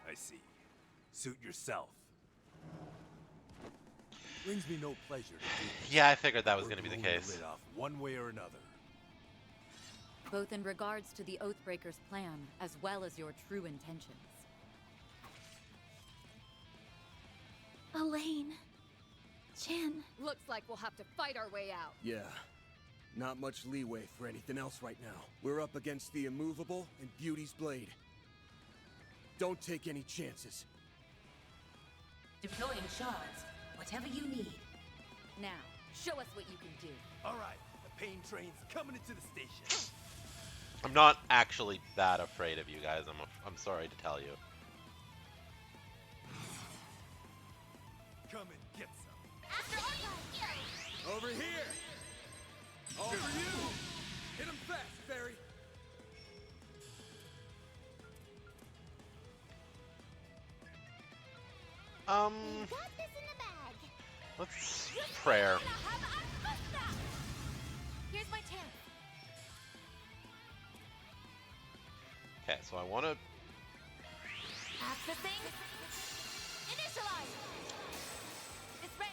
I see. Suit yourself. Brings me no pleasure to do this. Yeah, I figured that was We're going to be the blowing case. lid off one way or another. Both in regards to the Oathbreaker's plan, as well as your true intentions. Elaine. Chen. Looks like we'll have to fight our way out. Yeah. Not much leeway for anything else right now. We're up against the Immovable and Beauty's Blade. Don't take any chances. Deploying shards. Whatever you need. Now, show us what you can do. Alright, the pain train's coming into the station. I'm not actually that afraid of you guys, I'm sorry to tell you. Come and get some. Over here! All for you! Hit him fast, Fairy! Got this in the bag. Let's prayer. Here's my chance. Okay, so I want to... Accessing. Initialize. It's ready.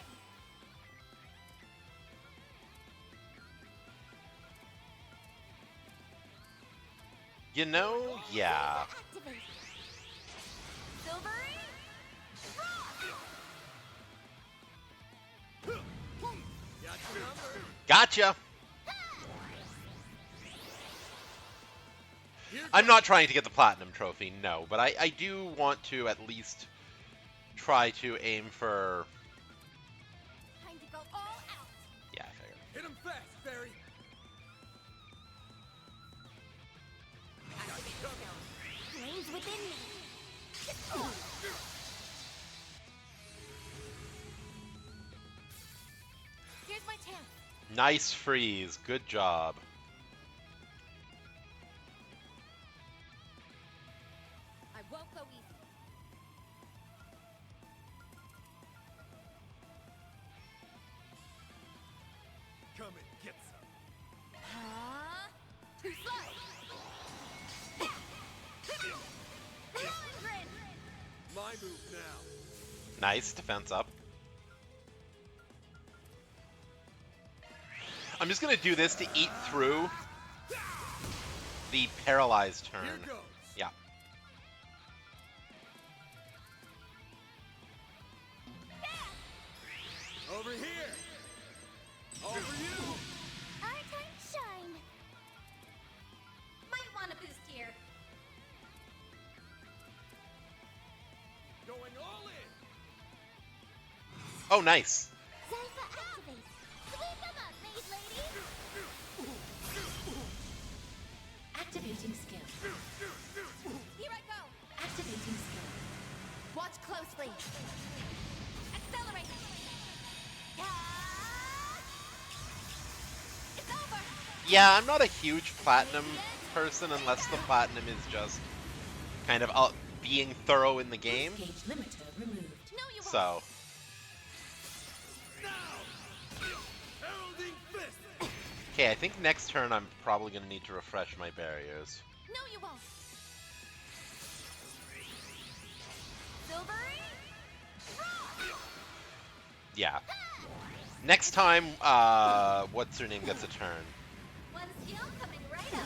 You know, yeah. Activate. Silvery. Got your number! Gotcha! I'm not trying to get the Platinum Trophy, no, but I do want to at least try to aim for... Time to go all out. Yeah, I figured. Hit him fast, Fairy! Flames within me. Here's my chance. Nice freeze. Good job. I won't go easy. Come and get some. Huh? Too slow. Grin. My move now. Nice. Defense up. I'm just going to do this to eat through the paralyzed turn. Here goes. Yeah. Over here! All for you! Our time to shine. Might want a boost here. Going all in! Oh, nice. Zypha activate. Sweep them up, maid lady. Activating skill. Here I go. Activating skill. Watch closely. Accelerate. Ah! It's over. Yeah, I'm not a huge Platinum person unless the Platinum is just kind of being thorough in the game. Gauge limiter removed. No, you won't. So, Heralding fist! okay, I think next turn I'm probably going to need to refresh my barriers. No, you won't. Silvery. Yeah. Next time, what's her name gets a turn. One skill coming right up.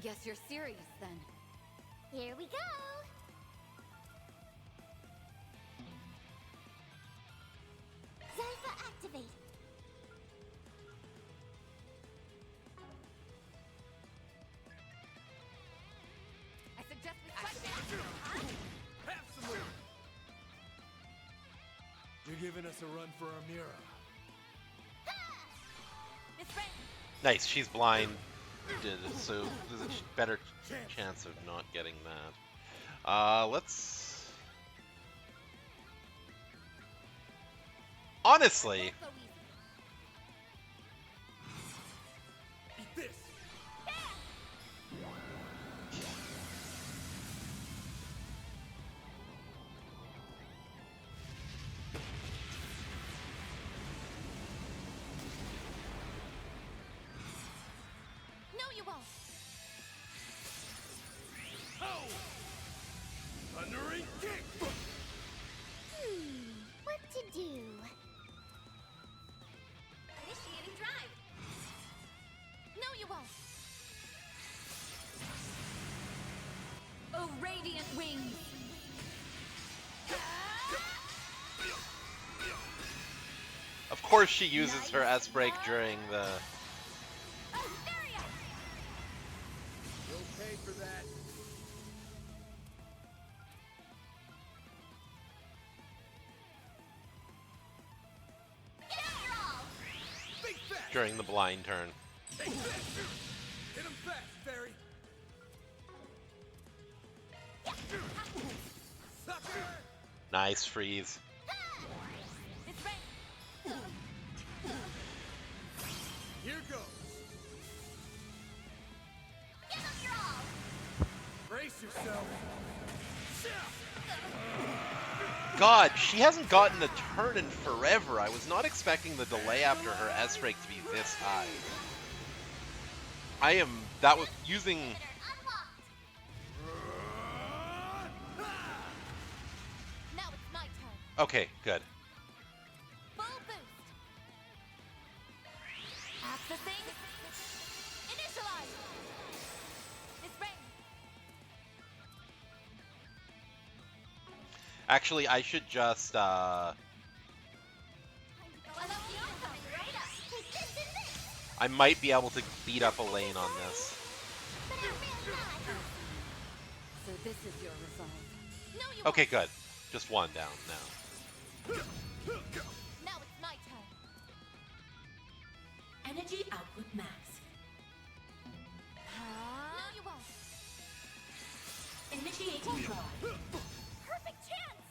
Guess you're serious then. Here we go. Zypha activate. I suggest we fight back. Have some more! You're giving us a run for our mirror. It's ready. Nice, she's blind, so there's a better chance of not getting that. Let's... Honestly, Go easy. Eat this! No, you won't. Oh! What to do? Initiating drive. No, you won't. Oh, radiant wings! Of course she uses her S-break during the... You'll pay for that. Think fast. during the blind turn. Take this. Hit him fast, Fairy. Sucker. Nice freeze. Here goes. Give them your all. Brace yourself. God, she hasn't gotten a turn in forever. I was not expecting the delay after her S-break to be this high. That was using... Unlocked. Now it's my turn. Okay, good. Full boost. Accessing. Initialize. It's rain. Actually, I should just, I might be able to beat up a lane on this. So this is your resolve. Okay, good. Just one down now. Now it's my turn. Energy output max. No, you won't. Initiating drive. Perfect chance.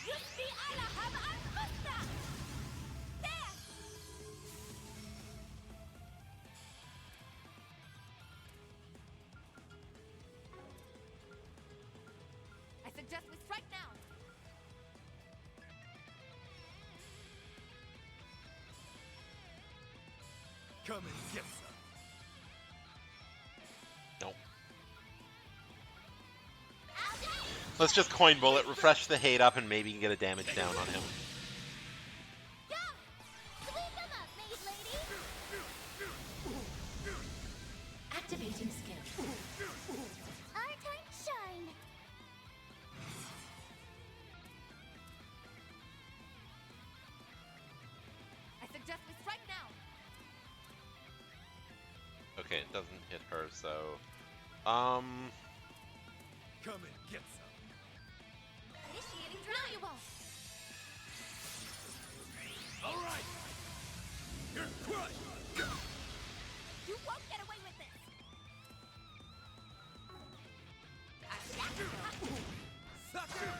Yusbi ala have al-Musta. There. I suggest we strike now. Come and get some. Nope. Let's just coin bullet, refresh the hate up, and maybe get a damage down on him. Go. Sweep them up, maid lady. Activating skill. Our time to shine. I suggest we strike now. Okay, it doesn't hit her, so... Come and get some. Initiating drive. No, you won't. All right. You're crushed. You won't get away with this. Sucker.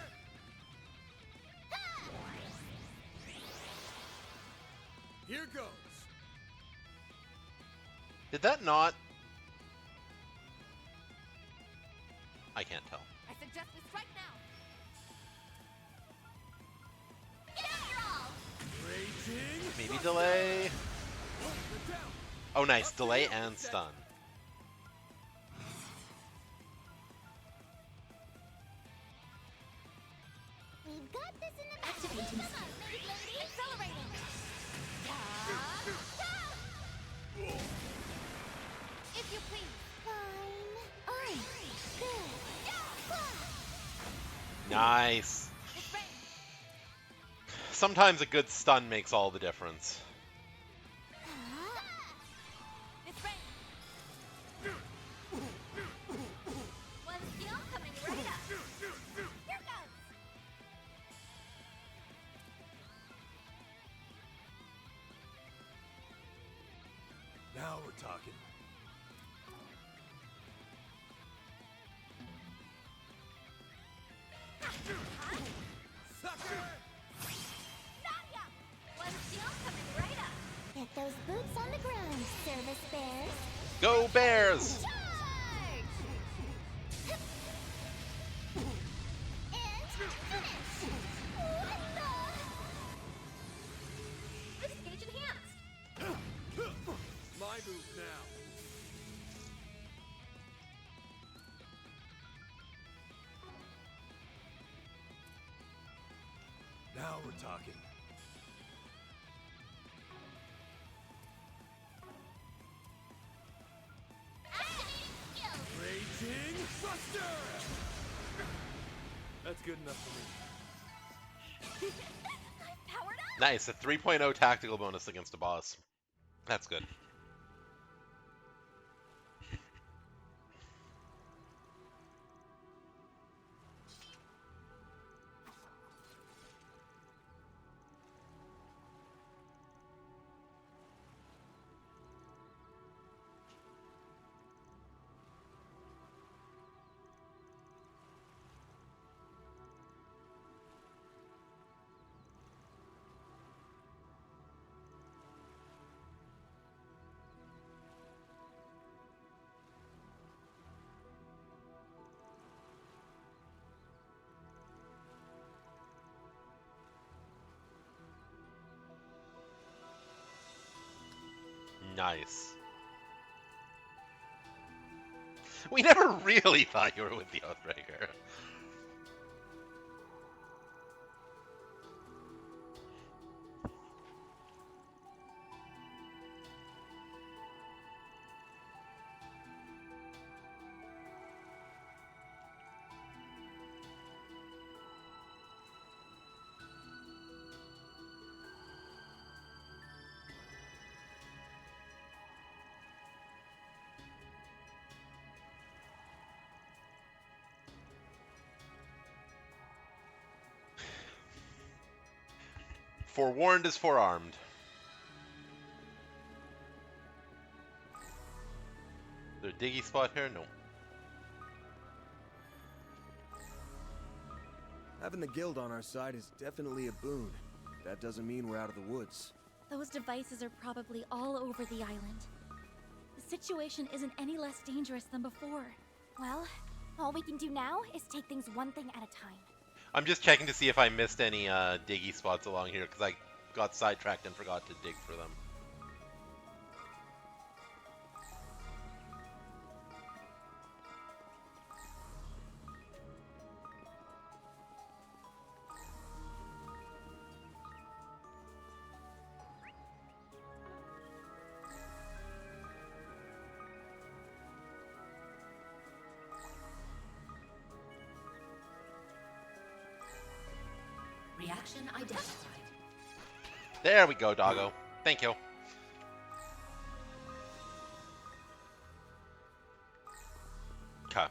Here goes. Did that not... I can't tell. I suggest we strike now. Give it your all. Raging. Maybe delay... They're down. Oh, nice. Delay and stun. We've got this in the bag. Activating Come on, maid lady. Accelerating. If you please. Fine. Alright. Good. Nice. It's rain. Sometimes a good stun makes all the difference. It's rain. One skill coming right up. Here goes. Now we're talking. Sucker. Nadia. One skill coming right up. Get those boots on the ground, service bears. Go Bears! Charge! And finish! What the? Disengage enhanced. My move now. we're talking. Activating skills. Raging Buster! That's good enough for me. Powered up. Nice, a 3.0 tactical bonus against a boss. That's good. Nice. We never really thought you were with the Oathbreaker. Forewarned is forearmed. Is there a diggy spot here? No. Having the guild on our side is definitely a boon. That doesn't mean we're out of the woods. Those devices are probably all over the island. The situation isn't any less dangerous than before. Well, all we can do now is take things one thing at a time. I'm just checking to see if I missed any diggy spots along here, because I got sidetracked and forgot to dig for them. Reaction identified. There we go, doggo. Thank you. Okay.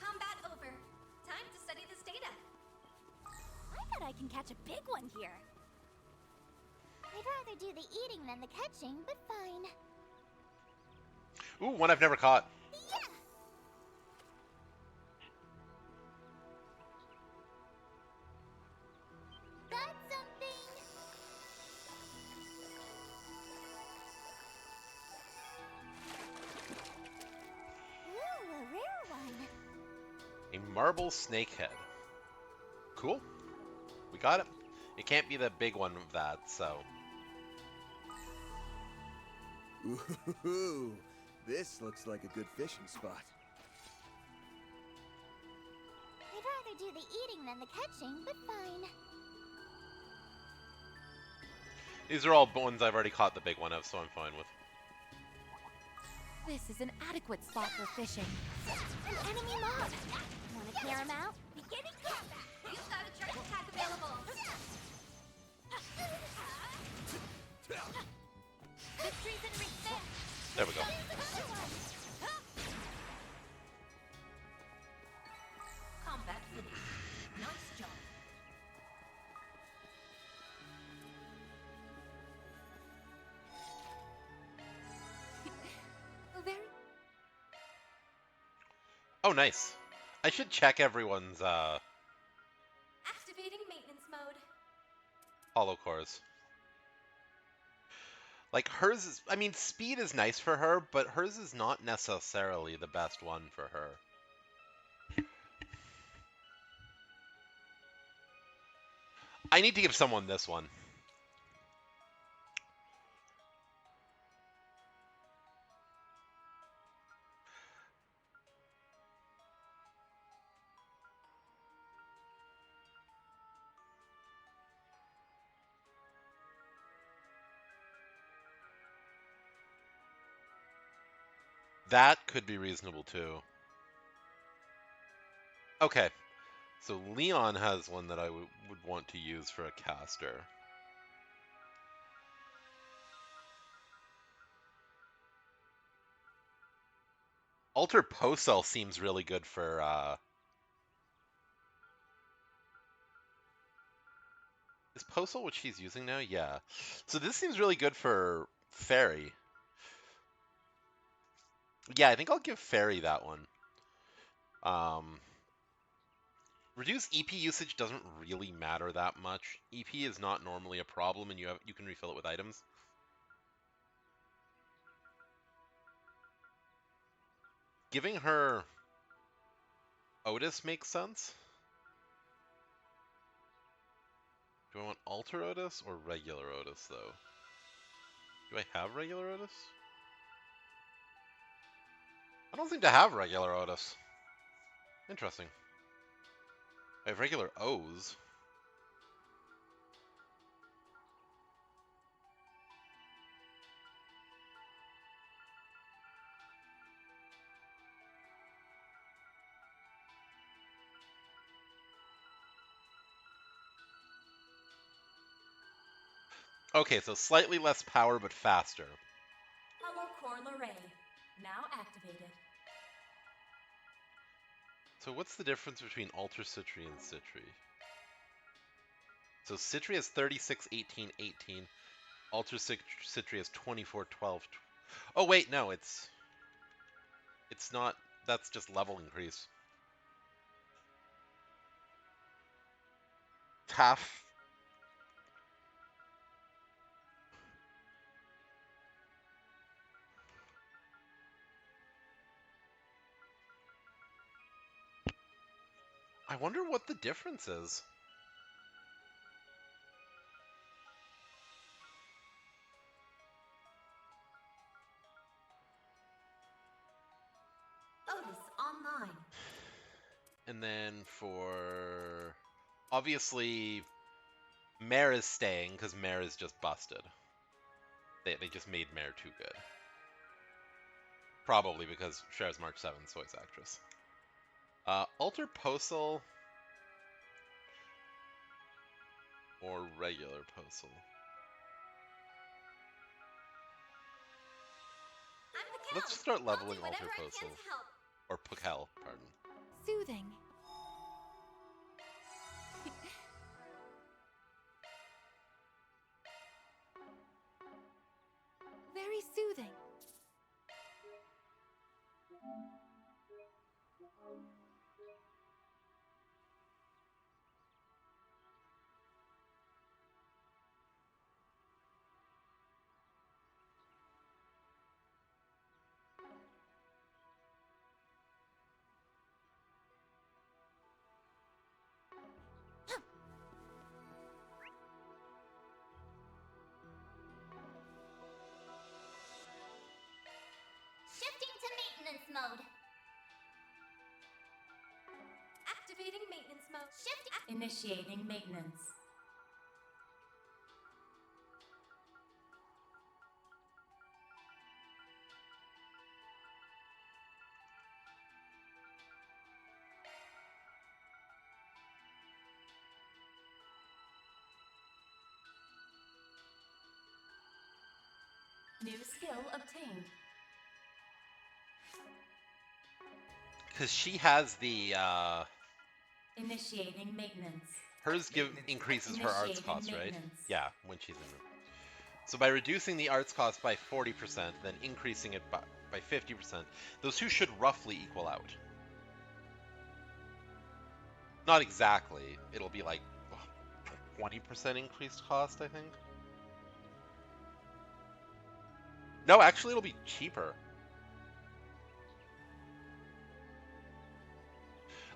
Combat over. Time to study this data. I bet I can catch a big one here. I'd rather do the eating than the catching, but fine. Ooh, one I've never caught. Yeah! That's something! Ooh, a rare one. A marble snakehead. Cool. We got it. It can't be the big one of that, so. Ooh, this looks like a good fishing spot. I'd rather do the eating than the catching, but fine. These are all ones I've already caught the big one of, so I'm fine with. This is an adequate spot for fishing. An enemy mob! Wanna clear him out? Beginning combat! You've got a charge attack available. Victory's in reach there. There we go. Combat finished. Nice job. Very Oh, nice. I should check everyone's Activating maintenance mode. hollow cores. Like hers is, I mean, speed is nice for her, but hers is not necessarily the best one for her. I need to give someone this one. That could be reasonable too. Okay, so Leon has one that I would want to use for a caster. Alter Posel seems really good for is Posel what she's using now? Yeah. So this seems really good for Fairy. Yeah, I think I'll give Fairy that one. Reduced EP usage doesn't really matter that much. EP is not normally a problem, and you can refill it with items. Giving her Otis makes sense. Do I want Alter Otis or regular Otis, though? Do I have regular Otis? I don't seem to have regular Otis. Interesting. I have regular O's. Okay, so slightly less power, but faster. Hollow core Lorraine. Now activated. So what's the difference between Alter Citri and Citri? So Citri has 36, 18, 18. Alter Citri has 24, 12. Oh wait, no, it's not. That's just level increase. Half. I wonder what the difference is. Otis online. And then for obviously Mare is staying because Mare is just busted. They just made Mare too good. Probably because Cher's March 7's voice actress. Alter Posel or regular Posel? I'm the Let's start leveling I'll do Alter whatever I Posel. can to help. Or Pukel, pardon. Soothing. Very soothing. Shifting to maintenance mode. Activating maintenance mode. Initiating maintenance. New skill obtained. Because she has the Initiating maintenance. hers increases her arts Initiating cost, right? maintenance. Yeah, when she's in. So by reducing the arts cost by 40%, then increasing it by 50%, those two should roughly equal out. Not exactly. It'll be like 20% increased cost, I think. No, actually, it'll be cheaper.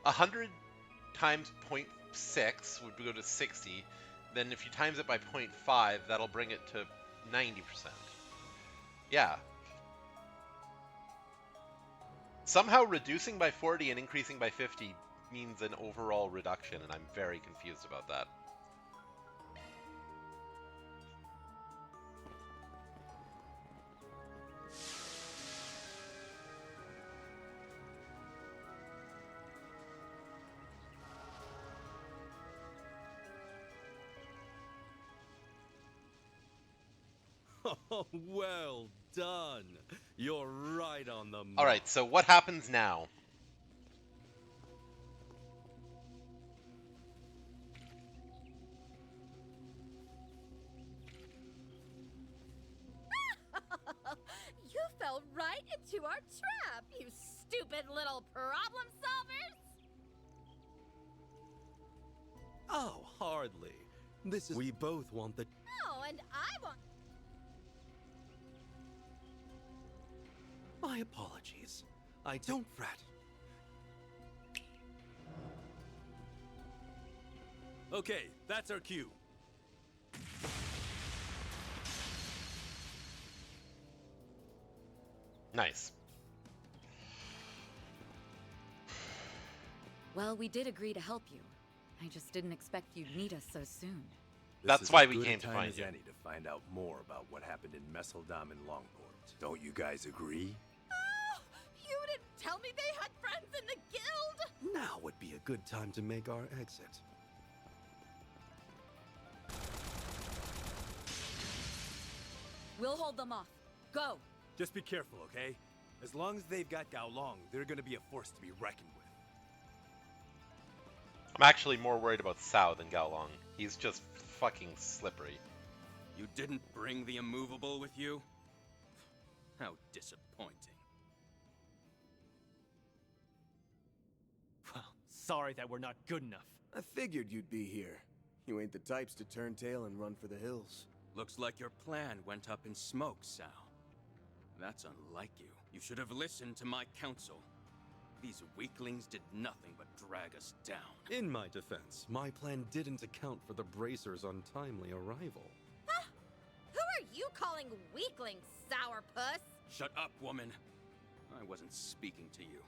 100 times 0.6 would go to 60. Then if you times it by 0.5, that'll bring it to 90%. Yeah. Somehow reducing by 40 and increasing by 50 means an overall reduction, and I'm very confused about that. Oh, well done. You're right on the mark. Alright, so what happens now? You fell right into our trap, you stupid little problem solvers! Oh, hardly. This is. We both want the. Oh, and I want. My apologies. I don't fret. Okay, that's our cue. Nice. Well, we did agree to help you. I just didn't expect you'd need us so soon. That's why we came to find you. Any to find out more about what happened in Messeldam and Longport. Don't you guys agree? Oh, you didn't tell me they had friends in the guild! Now would be a good time to make our exit. We'll hold them off. Go! Just be careful, okay? As long as they've got Gao Long, they're gonna be a force to be reckoned with. I'm actually more worried about Sao than Gaolong. He's just fucking slippery. You didn't bring the immovable with you? How disappointing. Well, sorry that we're not good enough. I figured you'd be here. You ain't the types to turn tail and run for the hills. Looks like your plan went up in smoke, Sal. That's unlike you. You should have listened to my counsel. These weaklings did nothing but drag us down. In my defense, my plan didn't account for the Bracer's untimely arrival. Huh? Who are you calling weaklings, sourpuss? Shut up, woman. I wasn't speaking to you.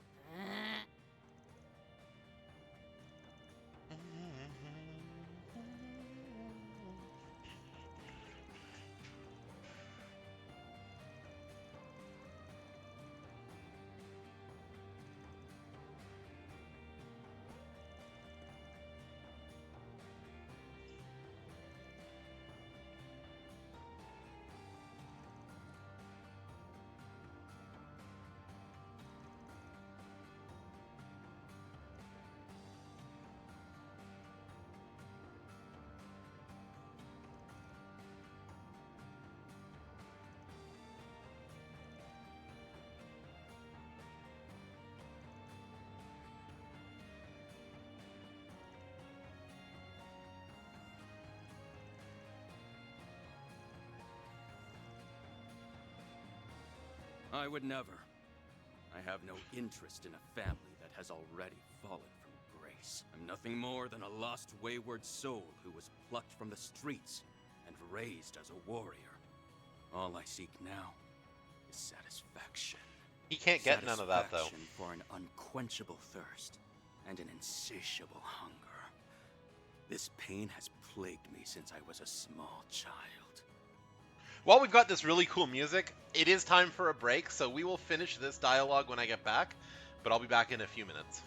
I would never. I have no interest in a family that has already fallen from grace. I'm nothing more than a lost, wayward soul who was plucked from the streets and raised as a warrior. All I seek now is satisfaction. He can't get none of that, though. Satisfaction for an unquenchable thirst and an insatiable hunger. This pain has plagued me since I was a small child. While we've got this really cool music, it is time for a break, so we will finish this dialogue when I get back, but I'll be back in a few minutes.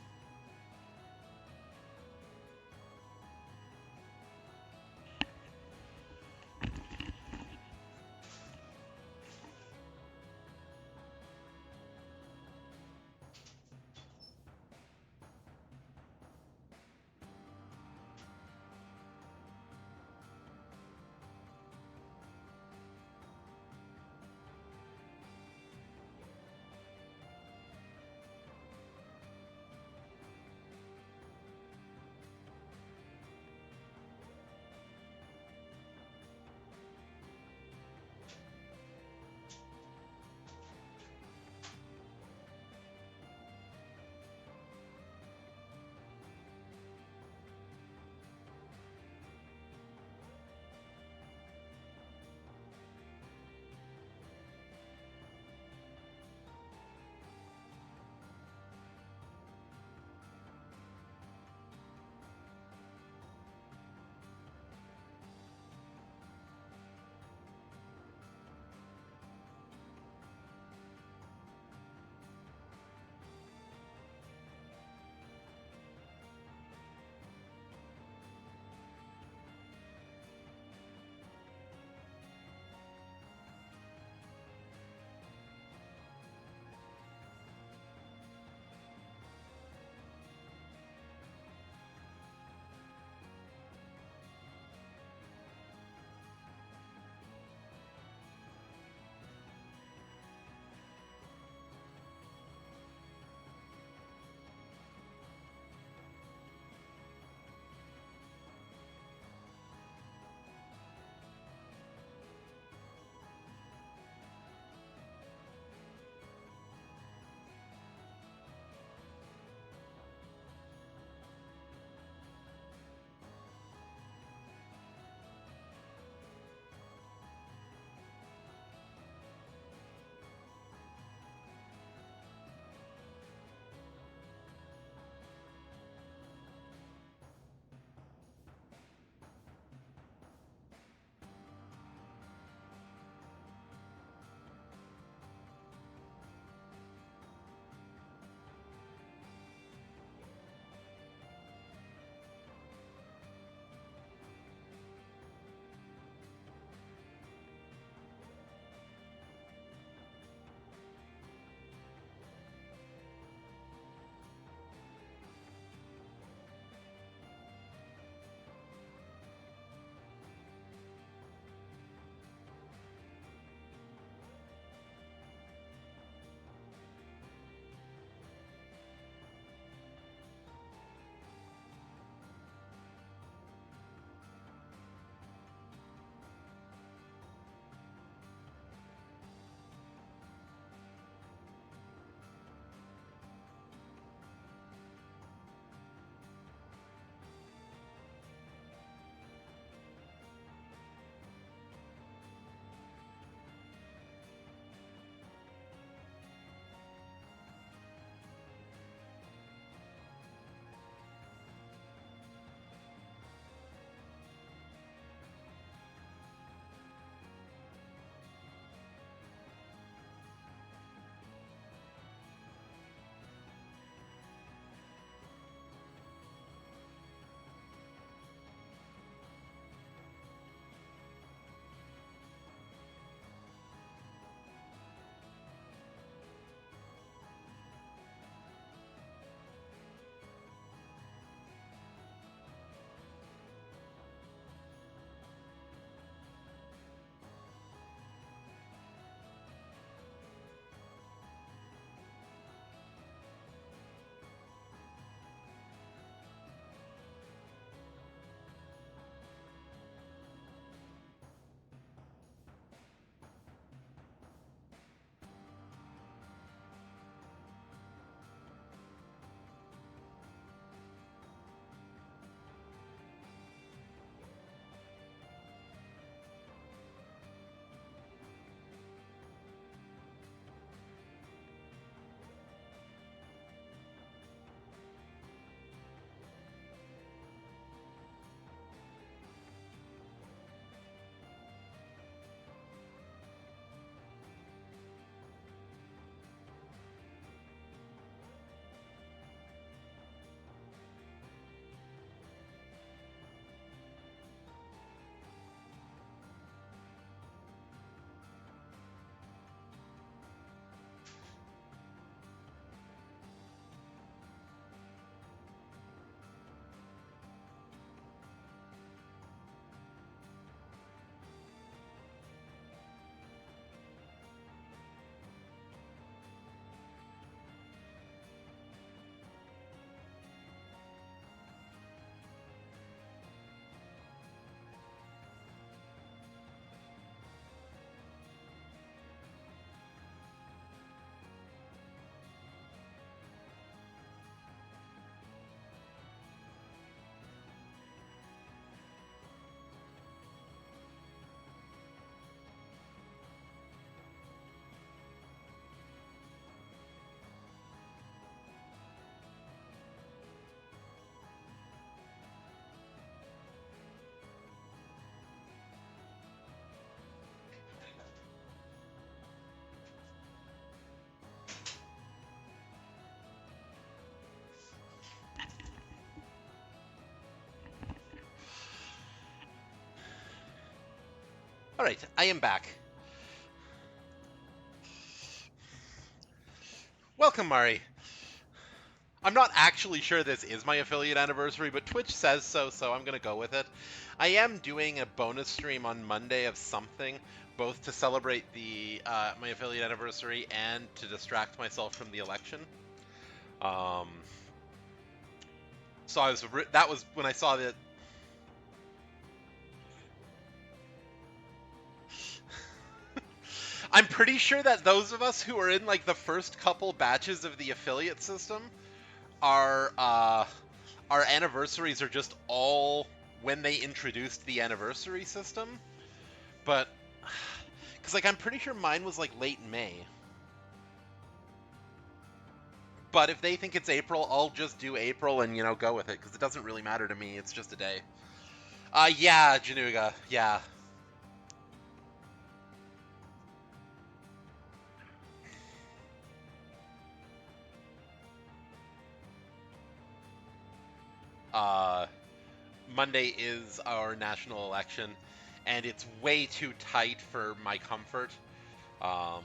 Alright, I am back. Welcome, Mari. I'm not actually sure this is my affiliate anniversary, but Twitch says so, so I'm gonna go with it. I am doing a bonus stream on Monday of something, both to celebrate the my affiliate anniversary and to distract myself from the election. So that was when I saw that. I'm pretty sure that those of us who are in like the first couple batches of the affiliate system, our anniversaries are just all when they introduced the anniversary system. But because like I'm pretty sure mine was like late May. But if they think it's April, I'll just do April and, go with it, because it doesn't really matter to me. It's just a day. Yeah, Januga. Yeah. Monday is our national election, and it's way too tight for my comfort. I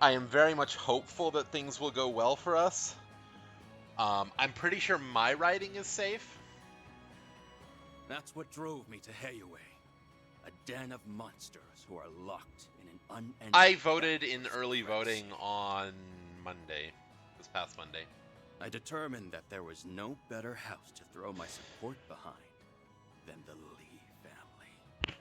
am very much hopeful that things will go well for us. I'm pretty sure my riding is safe. That's what drove me to Heiue. A den of monsters who are locked in an unending... I voted in early voting on Monday. This past Monday. I determined that there was no better house to throw my support behind than the Lee family.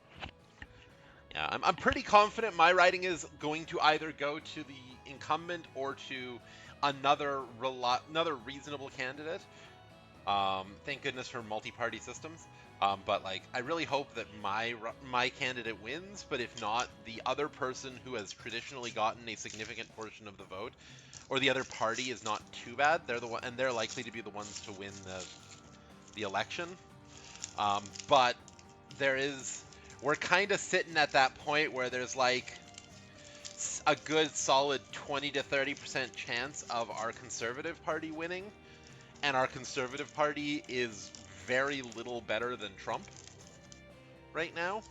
Yeah, I'm pretty confident my riding is going to either go to the incumbent or to another reasonable candidate. Thank goodness for multi-party systems. But like, I really hope that my candidate wins. But if not, the other person who has traditionally gotten a significant portion of the vote, or the other party, is not too bad. They're the one, and they're likely to be the ones to win the election. But we're kind of sitting at that point where there's like a good solid 20 to 30% chance of our Conservative Party winning, and our Conservative Party is very little better than Trump right now.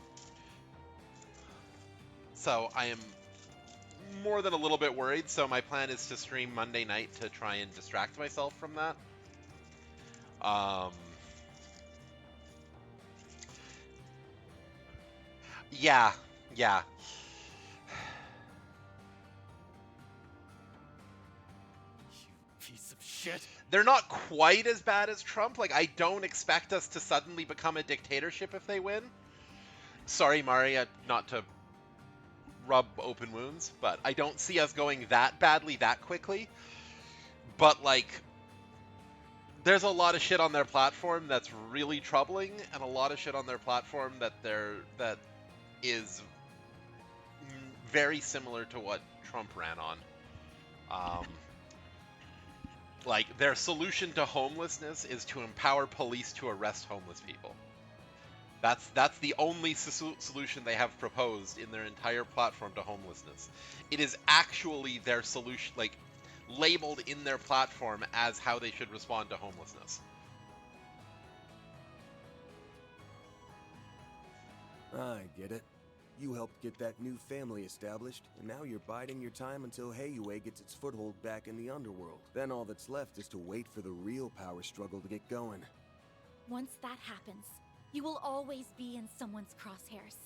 So I am more than a little bit worried, so my plan is to stream Monday night to try and distract myself from that. Yeah. You piece of shit. They're not quite as bad as Trump. Like, I don't expect us to suddenly become a dictatorship if they win. Sorry, Mari, not to rub open wounds, but I don't see us going that badly that quickly. But, like, there's a lot of shit on their platform that's really troubling, and a lot of shit on their platform that is very similar to what Trump ran on. Like, their solution to homelessness is to empower police to arrest homeless people. That's the only solution they have proposed in their entire platform to homelessness. It is actually their solution, like, labeled in their platform as how they should respond to homelessness. I get it. You helped get that new family established, and now you're biding your time until Heiue gets its foothold back in the underworld. Then all that's left is to wait for the real power struggle to get going. Once that happens, you will always be in someone's crosshairs.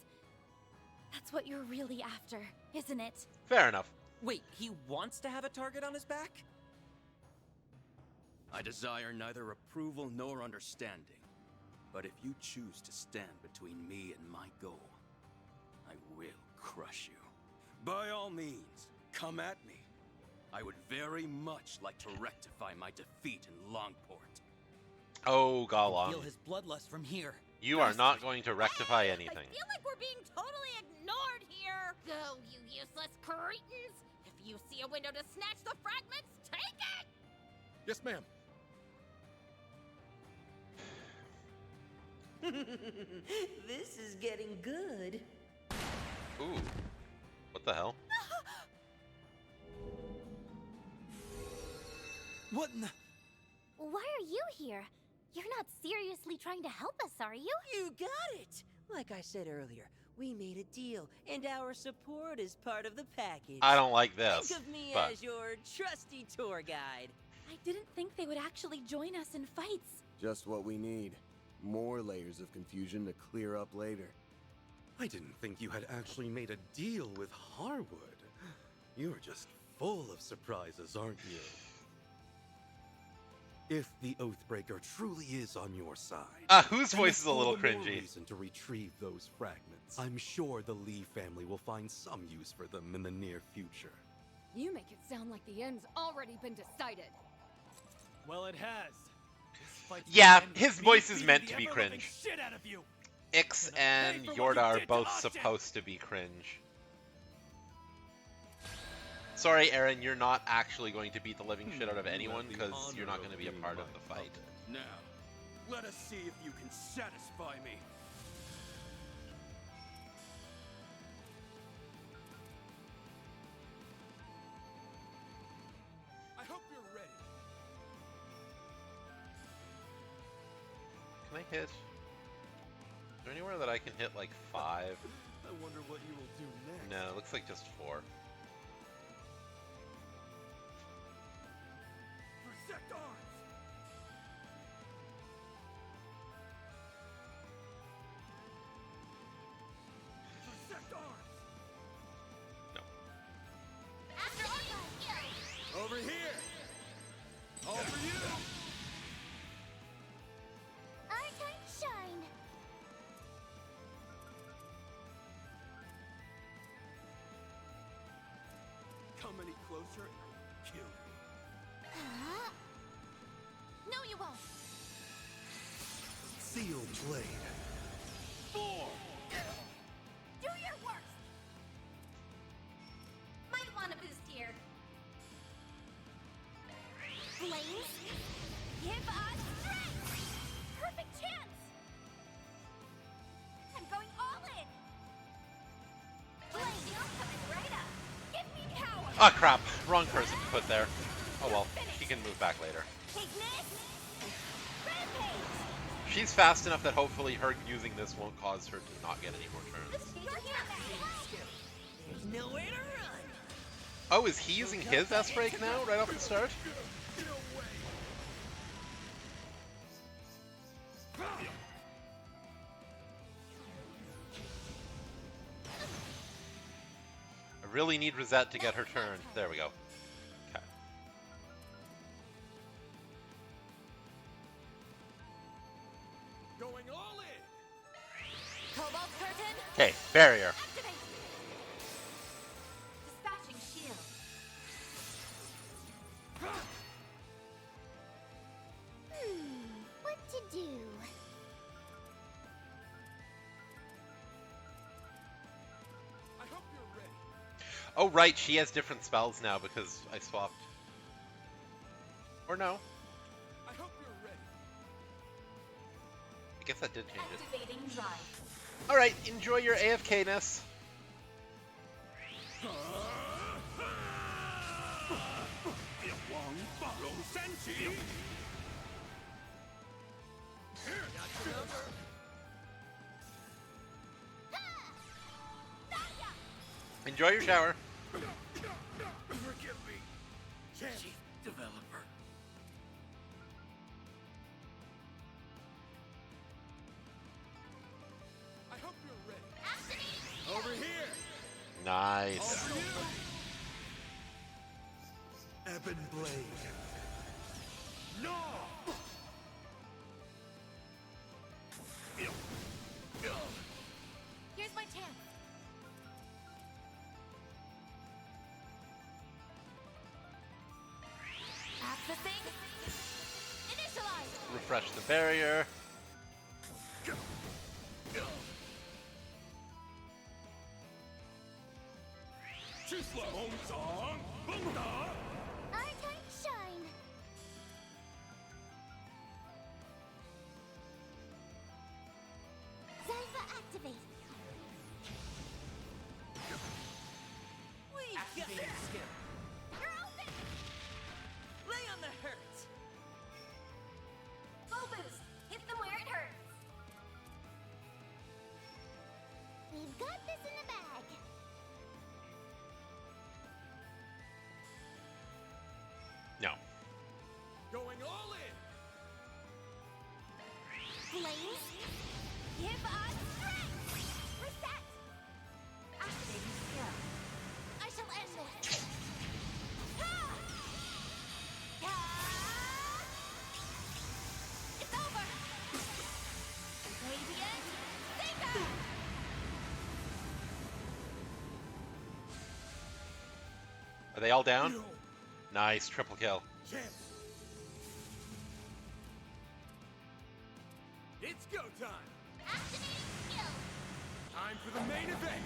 That's what you're really after, isn't it? Fair enough. Wait, he wants to have a target on his back? I desire neither approval nor understanding. But if you choose to stand between me and my goal, I will crush you. By all means, come at me. I would very much like to rectify my defeat in Longport. Oh, Galong. Feel his bloodlust from here. You are not going to rectify anything. I feel like we're being totally ignored here. Go, you useless cretins. If you see a window to snatch the fragments, take it! Yes, ma'am. This is getting good. Ooh. What the hell? What in the... Why are you here? You're not seriously trying to help us, are you? You got it! Like I said earlier, we made a deal, and our support is part of the package. I don't like this. Think of me but as your trusty tour guide. I didn't think they would actually join us in fights. Just what we need. More layers of confusion to clear up later. I didn't think you had actually made a deal with Harwood. You're just full of surprises, aren't you? If the Oathbreaker truly is on your side, whose then voice it's is a little all the more cringy? reason to retrieve those fragments. I'm sure the Lee family will find some use for them in the near future. You make it sound like the end's already been decided. Well, it has. Yeah, his voice is meant to be cringe. Ix and Yorda are both supposed to be cringe. Sorry, Aaron, you're not actually going to beat the living shit out of anyone because you're not going to be a part of the fight. Now, let us see if you can satisfy me. I hope you're ready. Can I hit? Is there anywhere that I can hit like 5? I wonder what you will do next. No, it looks like just 4. Protect arms. Protect arms. After Archive, here! Over here! All for you! Our time to shine! Come any closer, and kill you. Huh? No, you won't! Sealed blade. Do your worst! Might want a boost here. Flames, give us strength! Perfect chance! I'm going all in! Flames, You're coming right up! give me power! Ah, crap. Wrong person to put there. Oh well, she can move back later. Ignis! Rampage! She's fast enough that hopefully her using this won't cause her to not get any more turns. There's nowhere to run. Oh, is he using his S-Break now, right off the start? I really need Rosette to get her turn. There we go. Okay. Going all in. Cobalt curtain, Okay, barrier. activate. Dispatching shield. What to do? I hope you're ready. Oh right, she has different spells now because I swapped. Or no. I hope you're ready. I guess that did change it. Activating drive. Alright, enjoy your AFK-ness. Enjoy your shower. Forgive me. Chief Developer. I hope you're ready. Over here! Nice. Ebon blade. No. Here's my chance. Accessing. Initialize. Refresh the barrier. Our time to shine! Zypha activate! We got Activating this. skill. You're open! Lay on the hurt. Full boost. Going all in! Blaze, give us strength! Reset! Activating skill. I shall end this! Ah! Ah! It's over! Radiant Seeker! Are they all down? Nice, triple kill. Chance! It's go time! Activating skill! Time for the main event!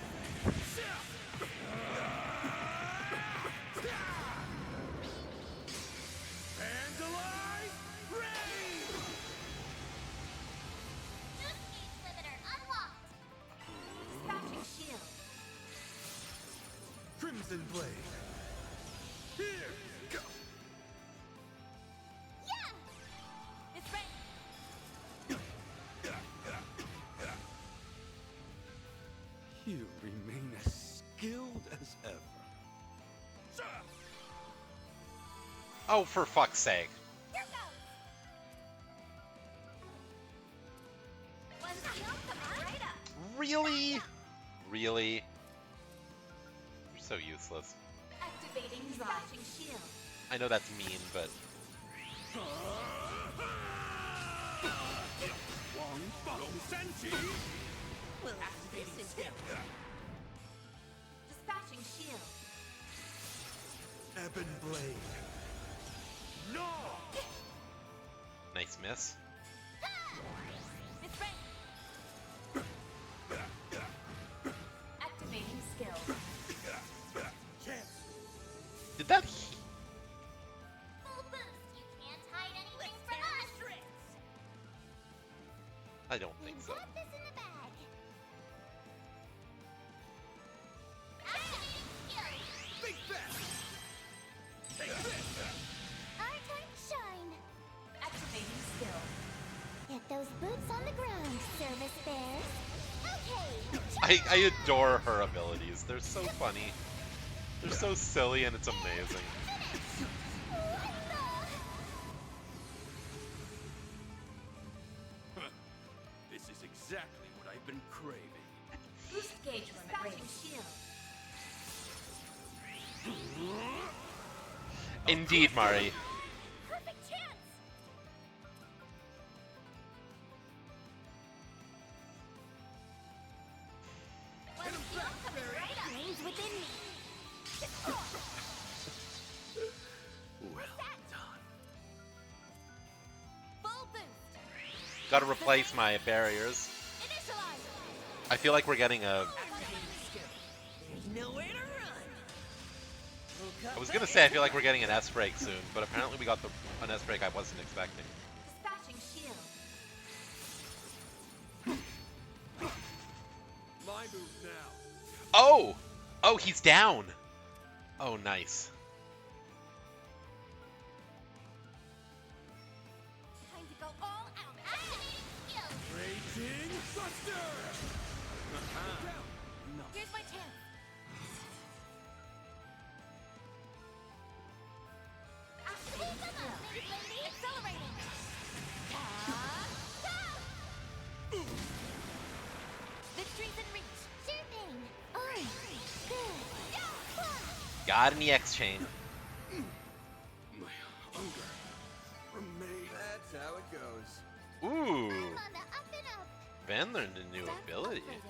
Vandalize! Rain! New speed limiter unlocked! Dispatching shield. Crimson Blade! Here! Go! Yeah! It's ready! You remain as skilled as ever. Oh, for fuck's sake. Here goes! One shield coming right up. Really? Really? You're so useless. Activating dispatching shield. I know that's mean, but Activating skill. Dispatching shield. Ebon Blade! No! nice miss. It's ready! Activating skill. Chance! Did that Full boost! You can't hide anything from us! I don't think We've so. got this in the bag! Activating skill! Big fast! Take this! Our time to shine! Activating skill. Get those boots on the ground, service bears! Okay! I adore her abilities. They're so funny. They're so silly and it's amazing. This is exactly what I've been craving. Boost gauge limit raised. Shield. Indeed, Mari. Perfect chance! One shield coming right up. Brains within me! Well done. Full boost! Gotta replace my barriers. Initialize! I feel like we're getting a... There's nowhere to run. I was gonna say I feel like we're getting an S-break soon, but apparently we got an S-break I wasn't expecting. Dispatching shield. My move now. Oh! Oh, he's down! Oh, nice. Time to go all out! Activating skill! Raging Buster! No. Here's my chance! Activating Come skill. on, lady! Accelerating! Victory's in reach! Sure thing! Alright, good! Got an EX chain. My hunger remains. That's how it goes. Ooh. I'm on the up and up! Ben learned a new That's ability. upgraded.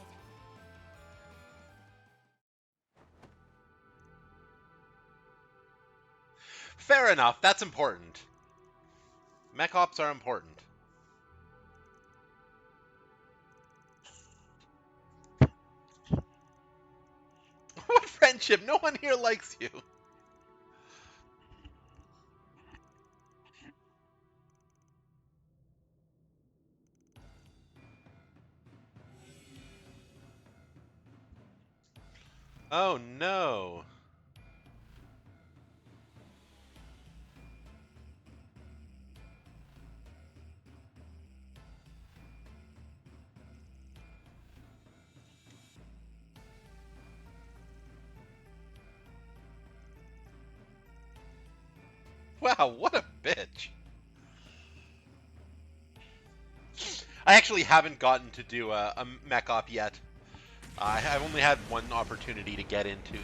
Fair enough, that's important. Mech ops are important. What friendship? No one here likes you. Oh no. Wow, what a bitch. I actually haven't gotten to do a mech op yet. I've only had one opportunity to get into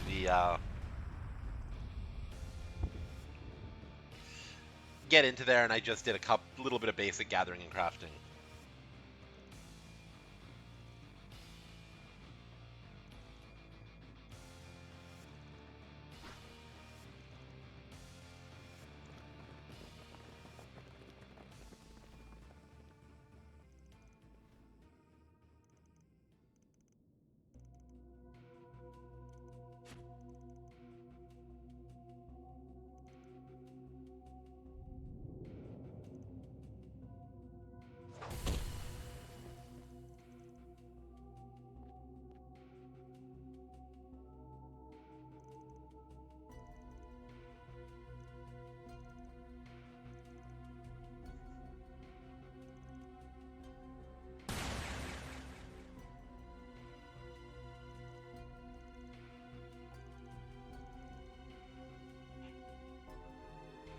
there, and I just did a little bit of basic gathering and crafting.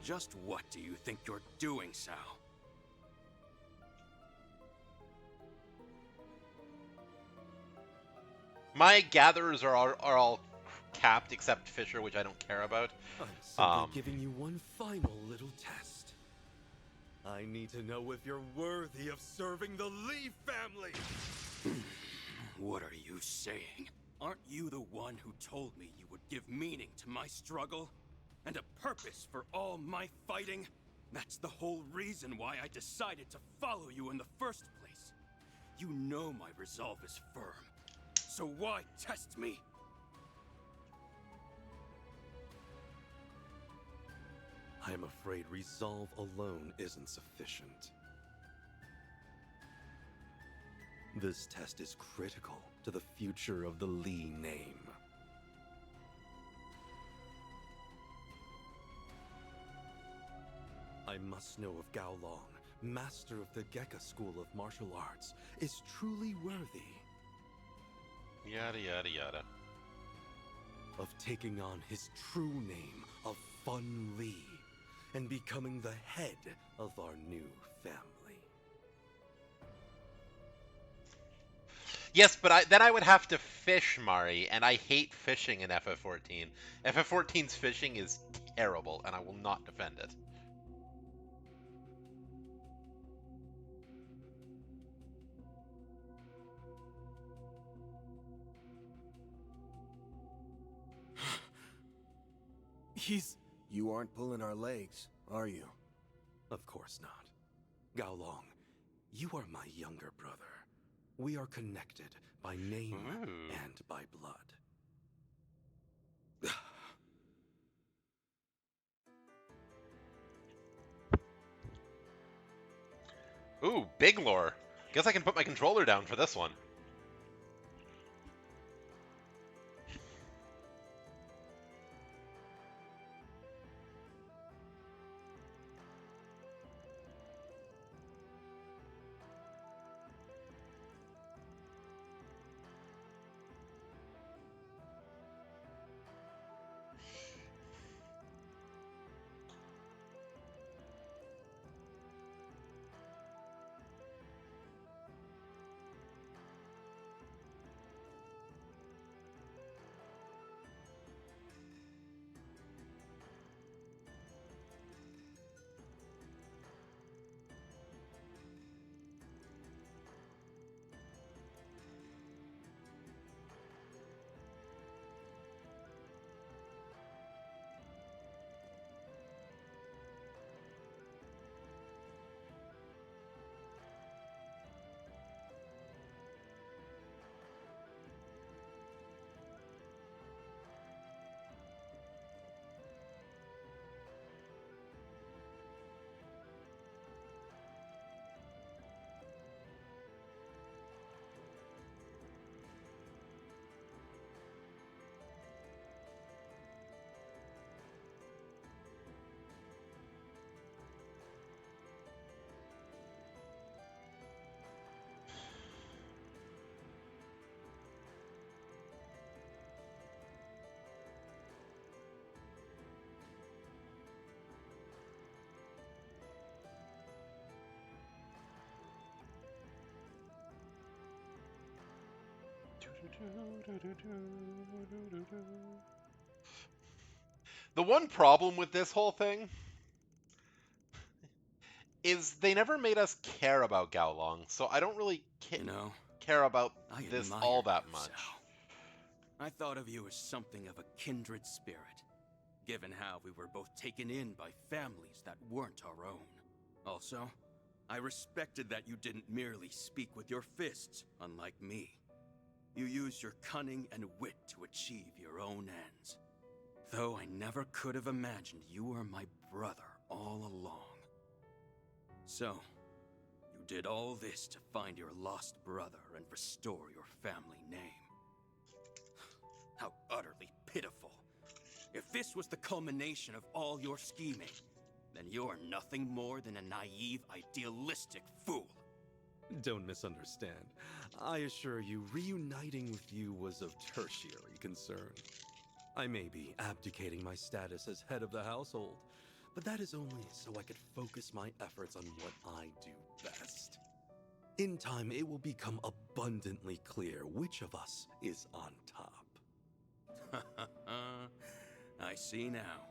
Just what do you think you're doing, Sal? My gatherers are all capped except Fisher, which I don't care about. I'm simply giving you one final little test. I need to know if you're worthy of serving the Lee family! What are you saying? Aren't you the one who told me you would give meaning to my struggle? And a purpose for all my fighting? That's the whole reason why I decided to follow you in the first place. You know my resolve is firm. So why test me? I am afraid resolve alone isn't sufficient. This test is critical to the future of the Lee name. I must know if Gao Long, master of the Gekka School of Martial Arts, is truly worthy Yada yada yada. of taking on his true name of Fun Lee and becoming the head of our new family. Yes, but then I would have to fish, Mari, and I hate fishing in FF14. FF14's fishing is terrible, and I will not defend it. You aren't pulling our legs, are you? Of course not. Gao Long, you are my younger brother. We are connected by name and by blood. Ooh, big lore. Guess I can put my controller down for this one. The one problem with this whole thing is they never made us care about Gaolong, so I don't really care about this all that much. I thought of you as something of a kindred spirit, given how we were both taken in by families that weren't our own. Also, I respected that you didn't merely speak with your fists, unlike me. You used your cunning and wit to achieve your own ends. Though I never could have imagined you were my brother all along. So, you did all this to find your lost brother and restore your family name. How utterly pitiful. If this was the culmination of all your scheming, then you're nothing more than a naive, idealistic fool. Don't misunderstand. I assure you, reuniting with you was of tertiary concern. I may be abdicating my status as head of the household, but that is only so I could focus my efforts on what I do best. In time, it will become abundantly clear which of us is on top. I see now.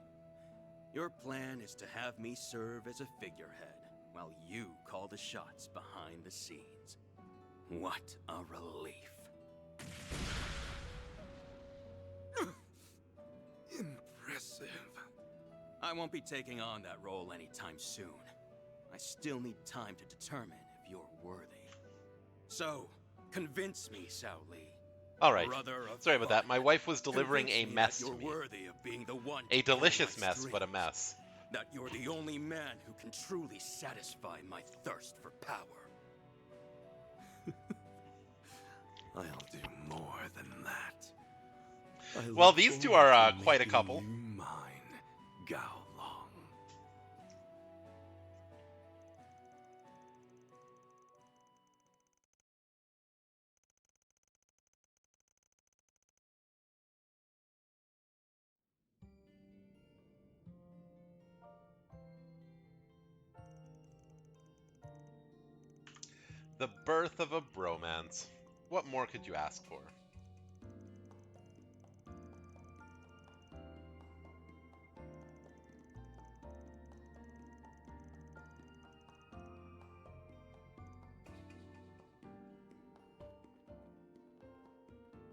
Your plan is to have me serve as a figurehead, while you call the shots behind the scenes. What a relief. Impressive. I won't be taking on that role anytime soon. I still need time to determine if you're worthy. So, convince me, Sao Li. Alright, sorry about that. My wife was delivering a mess to me. A delicious mess, but a mess. That you're the only man who can truly satisfy my thirst for power. I'll do more than that. Well, these two are quite a couple. Mine, Gaolong. The birth of a bromance. What more could you ask for?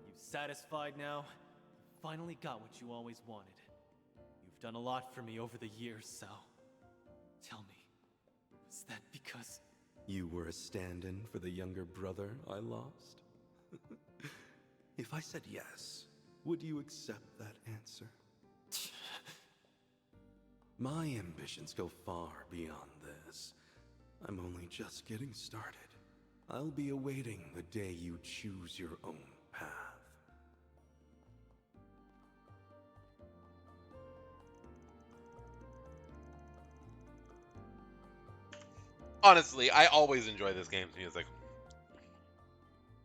You satisfied now? You finally got what you always wanted. You've done a lot for me over the years, Sal. Tell me, was that because... You were a stand-in for the younger brother I lost? If I said yes, would you accept that answer? My ambitions go far beyond this. I'm only just getting started. I'll be awaiting the day you choose your own path. Honestly, I always enjoy this game's music.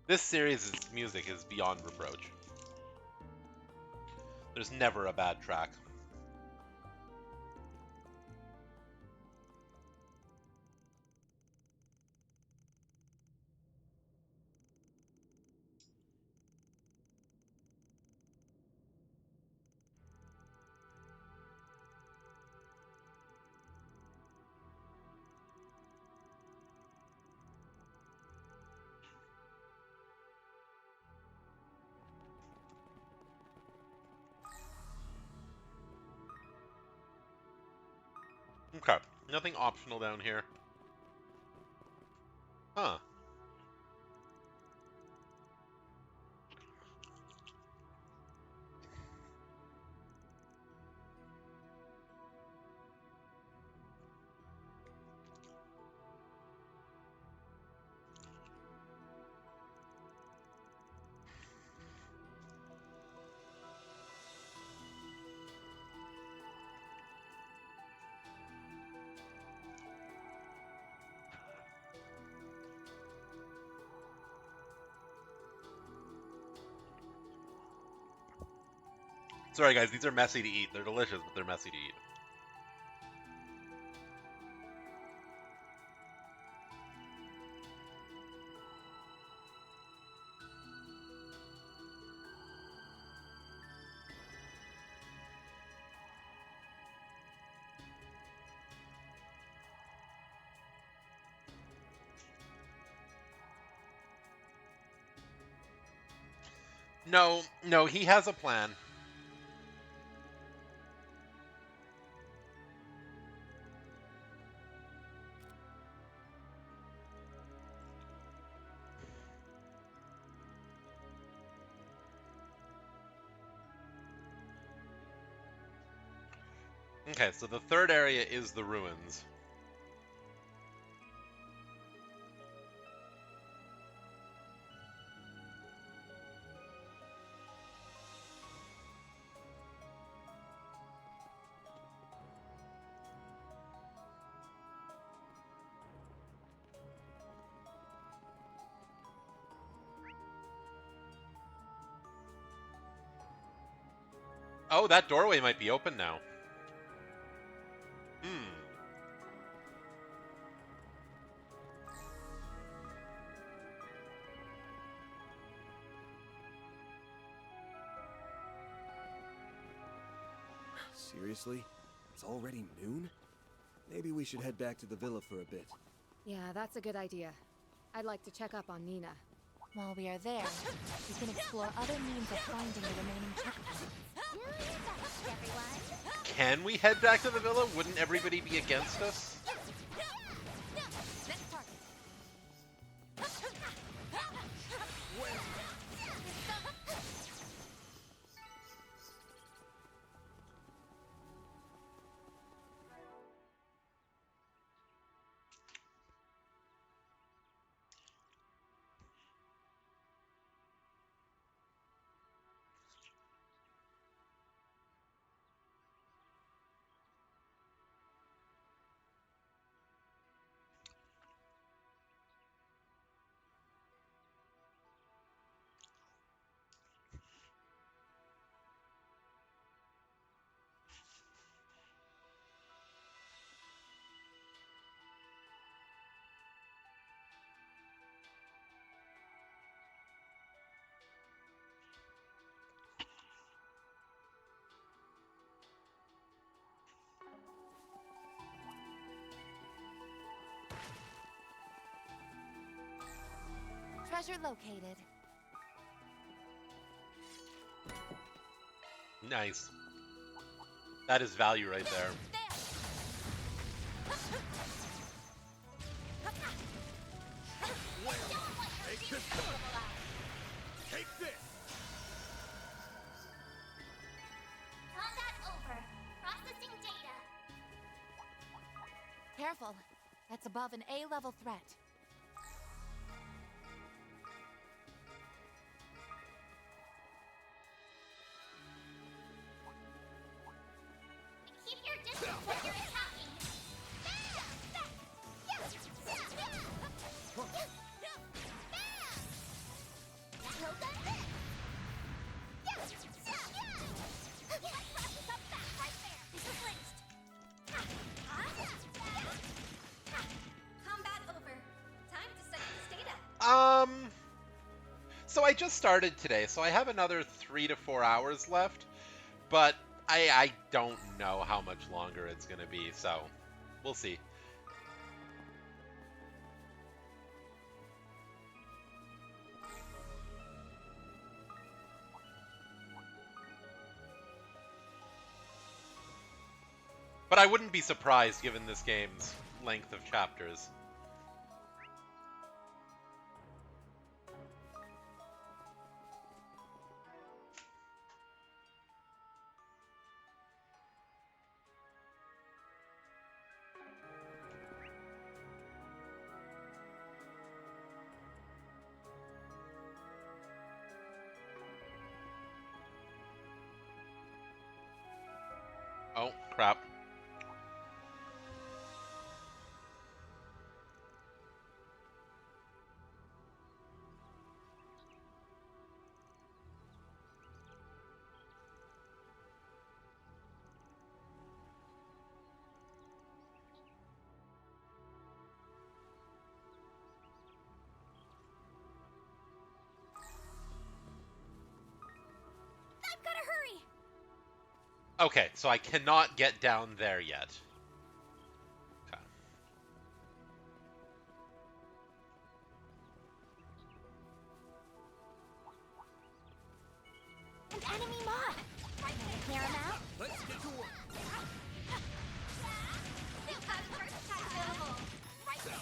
This series' music is beyond reproach. There's never a bad track. Okay, nothing optional down here. Huh. Sorry guys, these are messy to eat. They're delicious, but they're messy to eat. No, no, he has a plan. Okay, so the third area is the ruins. Oh, that doorway might be open now. Hmm. Seriously? It's already noon? Maybe we should head back to the villa for a bit. Yeah, that's a good idea. I'd like to check up on Nina. While we are there, we can explore other means of finding the remaining checkpoints. Do your best, everyone. Can we head back to the villa? Wouldn't everybody be against us? Next target. Treasure located. Nice. That is value right there. Take this! Take this! Combat over. Processing data. Careful. That's above an A-level threat. Keep your distance when you're attacking. Combat over. Time to study this data. So I just started today, so I have another 3 to 4 hours left, but I don't know how much longer it's gonna be, so we'll see. But I wouldn't be surprised given this game's length of chapters. Oh, crap. I've gotta hurry! Okay, so I cannot get down there yet. Okay. enemy mob. Wanna clear him out? Let's get to work. You have first attack available. Right there.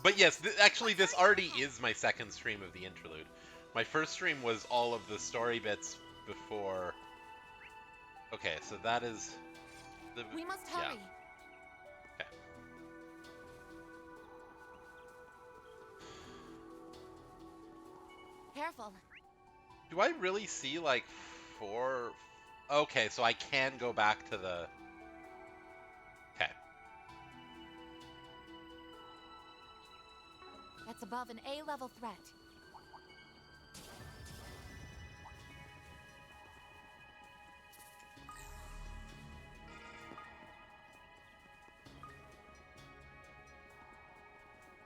But yes, actually this already is my second stream of the interlude. My first stream was all of the story bits before... Okay, so that is... We must hurry. Okay. Careful. Do I really see, like, 4... Okay, so I can go back to the... Okay. That's above an A-level threat.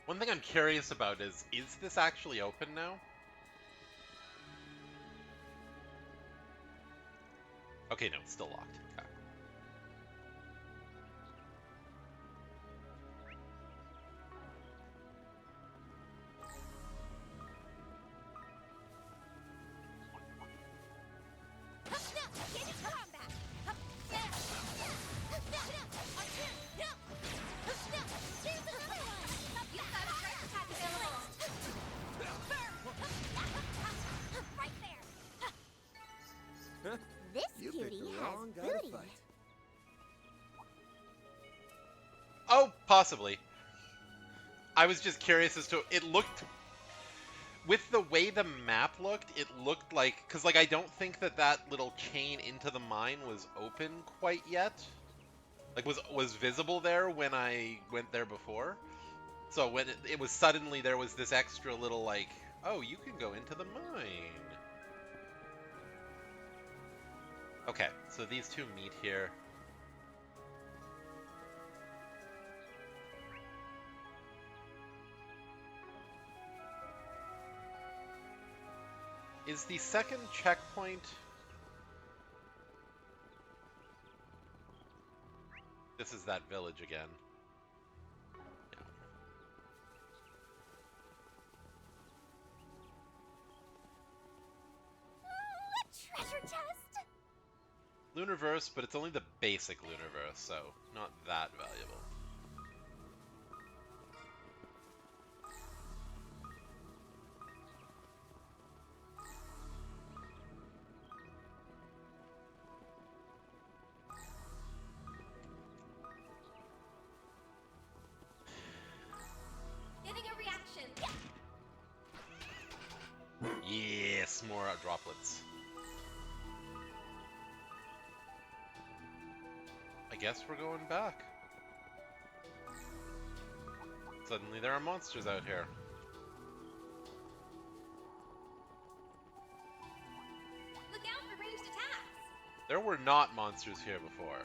One thing I'm curious about is this actually open now? Okay, no, it's still locked. Okay. This You cutie picked the has wrong guy to booty. fight. Oh, possibly. I was just curious as to... It looked... With the way the map looked, it looked like... Because, like, I don't think that little chain into the mine was open quite yet. Like, was visible there when I went there before. So when it was suddenly there was this extra little, like, oh, you can go into the mine. Okay, so these two meet here. Is the second checkpoint... This is that village again. A treasure chest. Lunarverse, but it's only the basic Lunarverse, so not that valuable. Getting a reaction. Yes, more droplets. I guess we're going back. Suddenly there are monsters out here. Look out for ranged attacks. There were not monsters here before.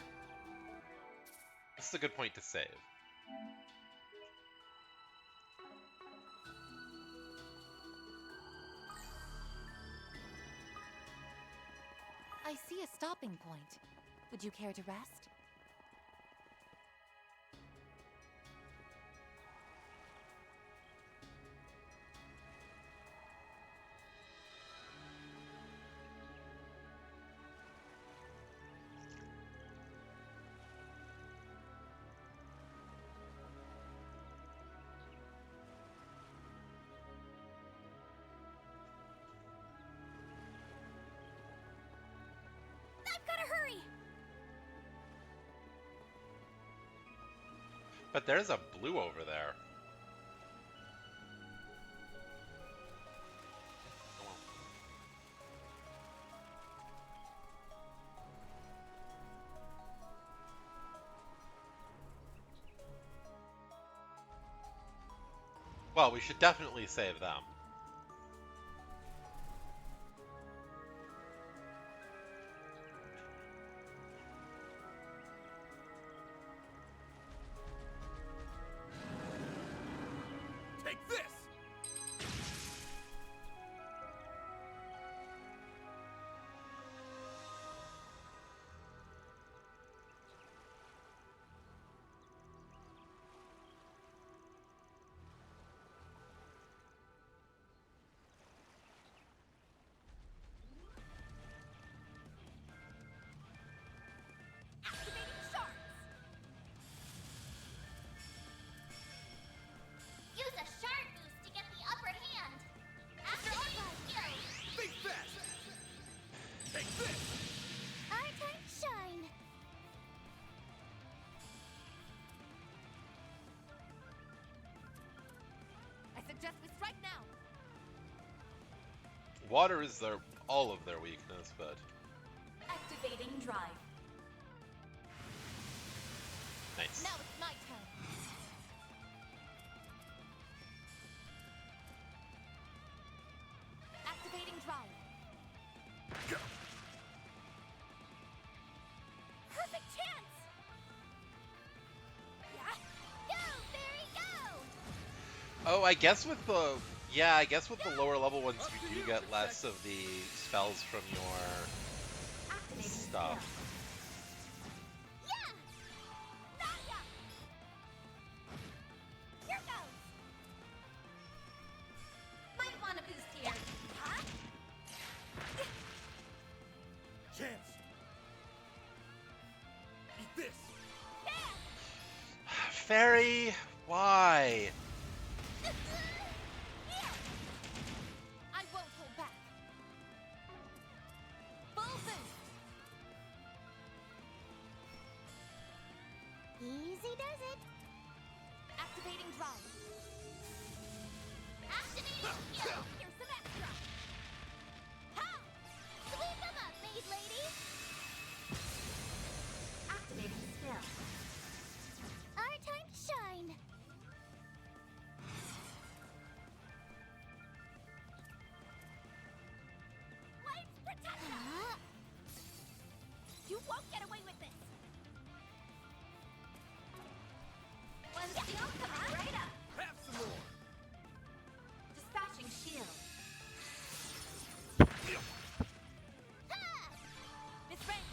This is a good point to save. I see a stopping point. Would you care to rest? I've gotta hurry. But there's a blue over there. Well, we should definitely save them. Take this! suggest we strike now. Water is all of their weakness, but Activating drive. nice. Now it's my turn. Activating drive. Go. Perfect chance! Yeah. Go, Fairy, go! Oh, I guess with the lower level ones, you do get less of the spells from your Activating stuff. skill. Yeah! Naya! Here goes! Might want a boost here. Huh? Chance. Eat this. Fairy, why? I won't hold back. Full boost. Easy does it. Activating drive. Activating skill. Here's some extra. Ha! Sweep them up, maid lady. Activating skill. Our time to shine. Lights protect us. You won't get away with this. One skill coming right up. Have some more. Dispatching shield. Ha! Miss Rain.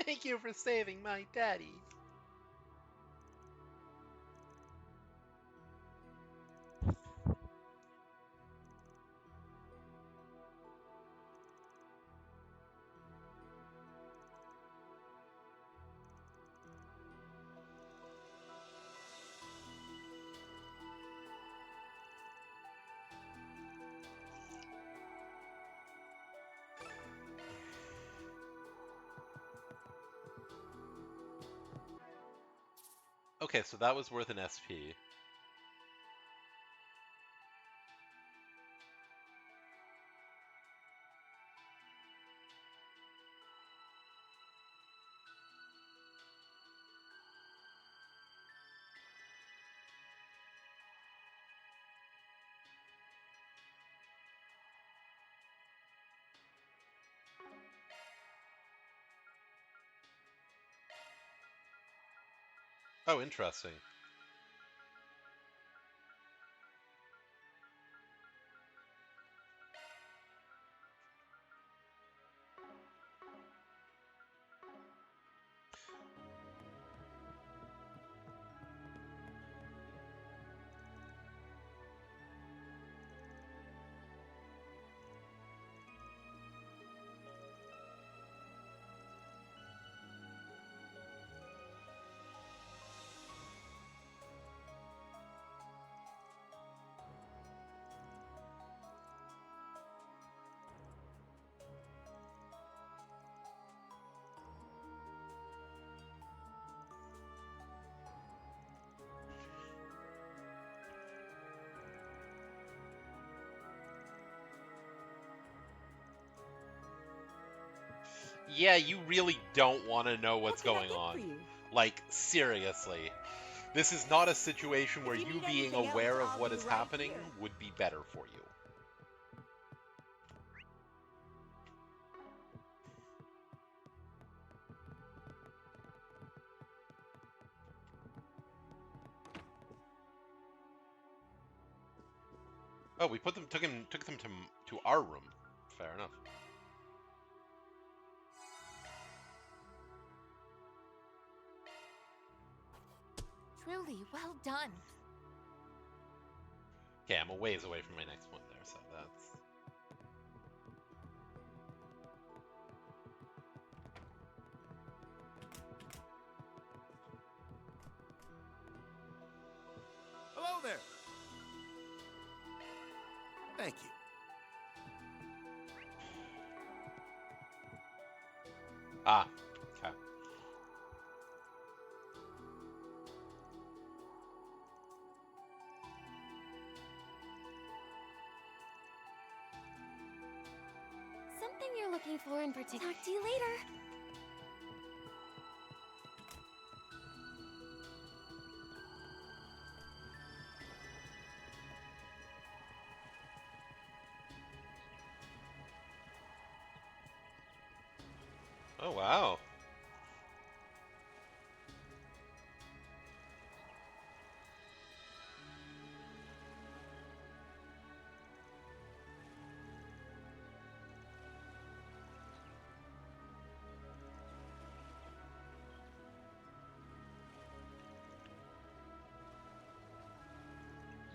Thank you for saving my daddy. Okay, so that was worth an SP. Oh, interesting. Yeah, you really don't want to know what's going on. Like, seriously. This is not a situation where you being aware of what is happening would be better for you. Oh, we took them to our room. Fair enough. Truly well done. Okay, I'm a ways away from my next one there, so that's... Hello there. Thank you. Ah, okay. Something you're looking for in particular. Talk to you later. Oh, wow.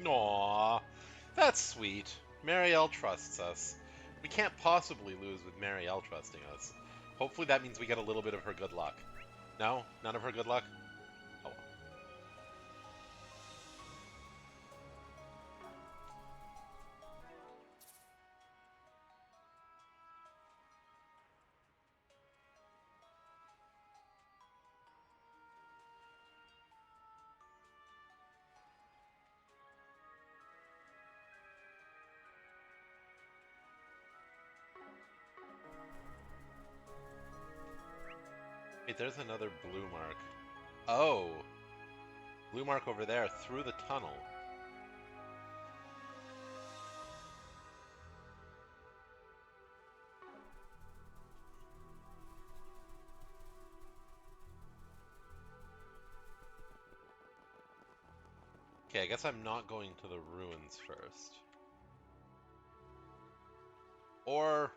Aww, that's sweet. Marielle trusts us. We can't possibly lose with Marielle trusting us. Hopefully that means we get a little bit of her good luck. No? None of her good luck? Oh. Wait, there's another blue mark. Oh! Blue mark over there, through the tunnel. Okay, I guess I'm not going to the ruins first. Or...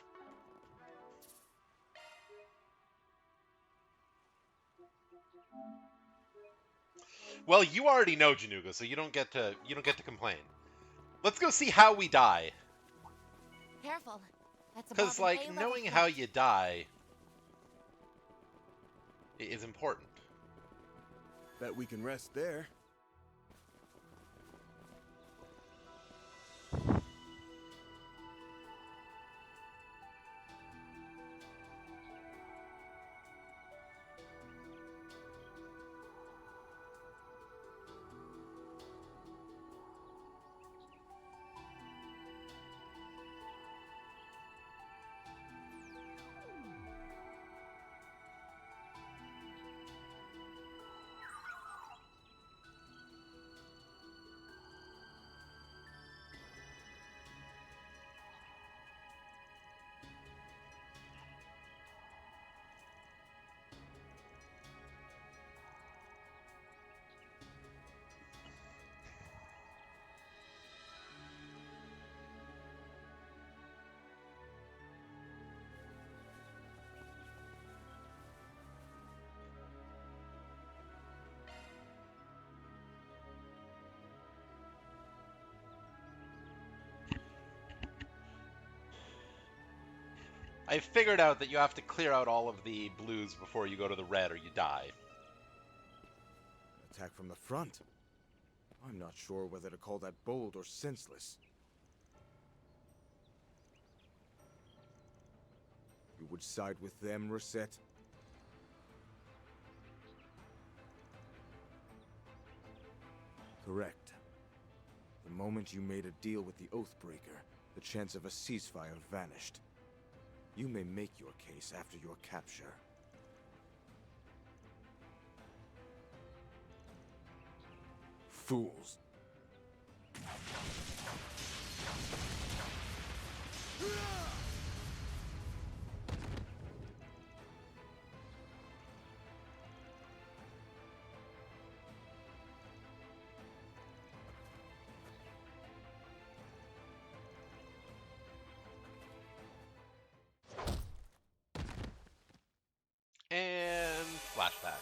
Well, you already know, Januga, so you don't get to complain. Let's go see how we die. Careful. That's above Because, an like, A-level knowing threat. how you die is important. Bet we can rest there. I figured out that you have to clear out all of the blues before you go to the red or you die. Attack from the front. I'm not sure whether to call that bold or senseless. You would side with them, Rosette? Correct. The moment you made a deal with the Oathbreaker, the chance of a ceasefire vanished. You may make your case after your capture. Fools. And flashback.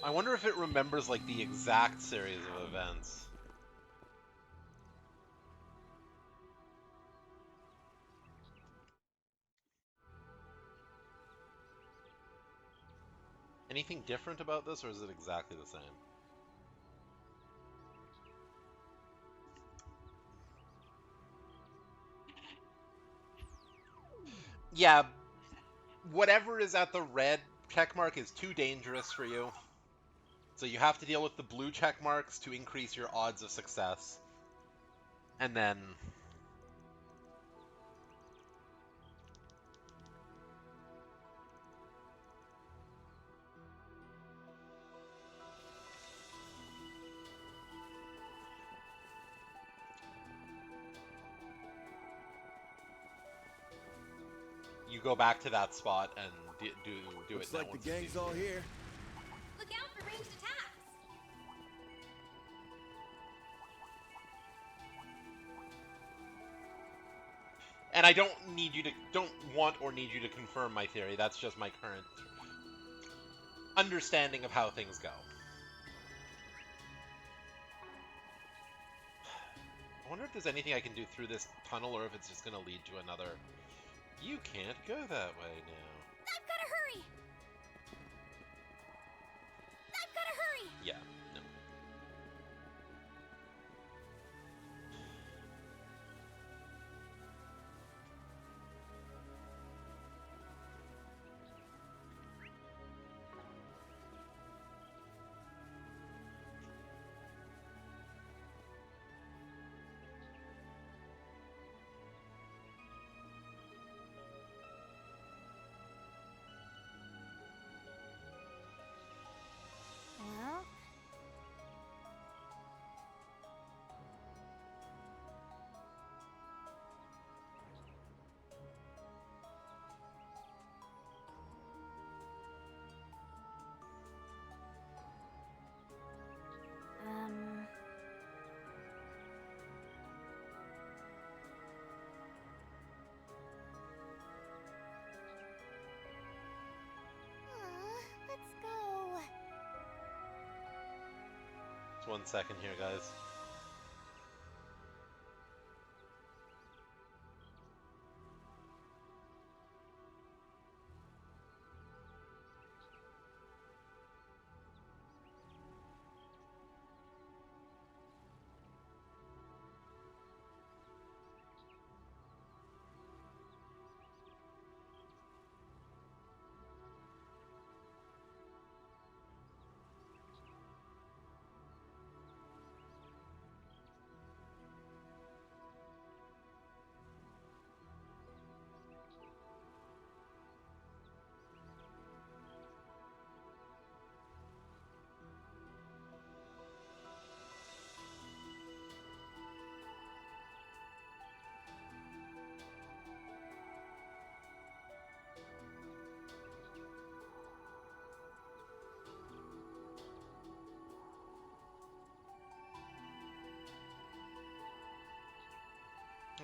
I wonder if it remembers, like, the exact series of events. Anything different about this, or is it exactly the same? Yeah, whatever is at the red checkmark is too dangerous for you. So you have to deal with the blue check marks to increase your odds of success. And then... you go back to that spot and do Looks it now. like the gang's all here. Look out for ranged attacks. And I don't want or need you to confirm my theory. That's just my current understanding of how things go. I wonder if there's anything I can do through this tunnel, or if it's just going to lead to another... You can't go that way now. I've gotta hurry! I've gotta hurry! Yeah, no. Well... Let's go. Just 1 second here, guys.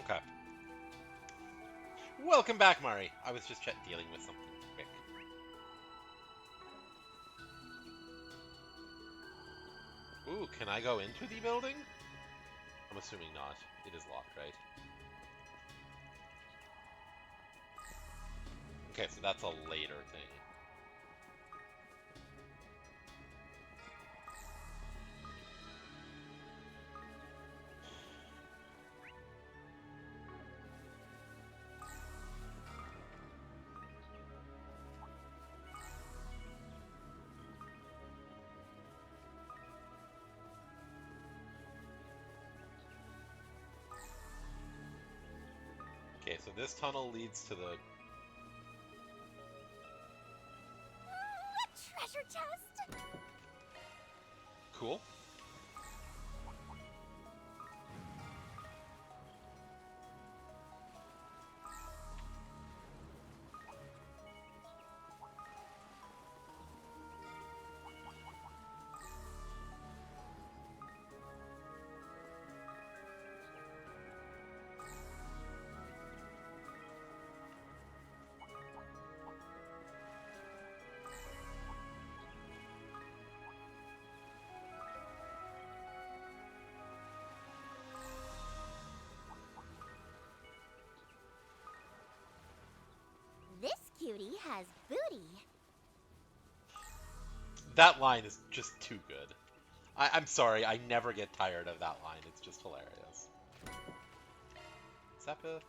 Okay. Welcome back, Mari. I was just dealing with something quick. Ooh, can I go into the building? I'm assuming not. It is locked, right? Okay, so that's a later thing. Okay, so this tunnel leads to the... A treasure chest! Cool. has booty. That line is just too good. I'm sorry, I never get tired of that line. It's just hilarious. Sepith?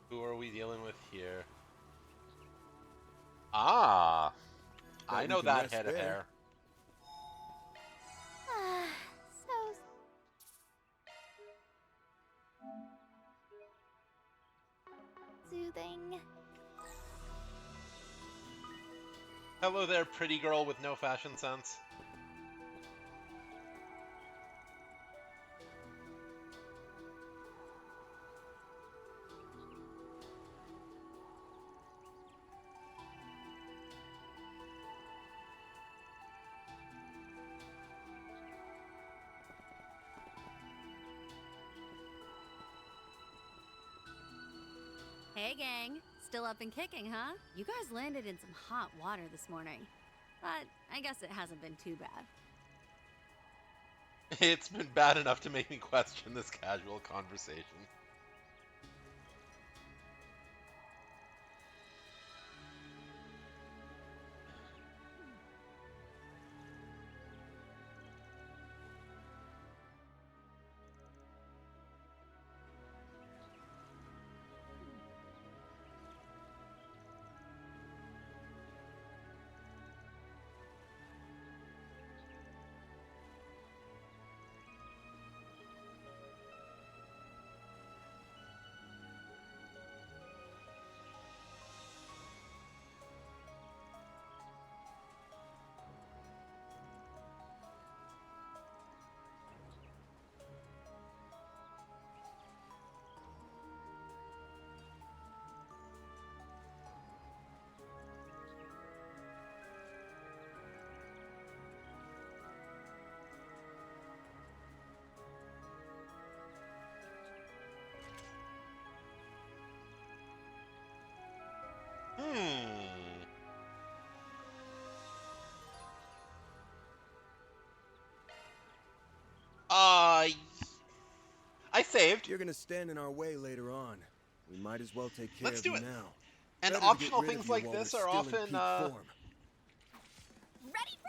Who are we dealing with here? Ah! Bet I we know can that rest head of there. hair. So soothing. Hello there, pretty girl with no fashion sense. Hey, gang. Still up and kicking, huh? You guys landed in some hot water this morning. But I guess it hasn't been too bad. It's been bad enough to make me question this casual conversation. I saved. You're gonna stand in our way later on. We might as well take care Let's of do you it. now. And Better to get optional rid of things you like while this we're are still in often peak form.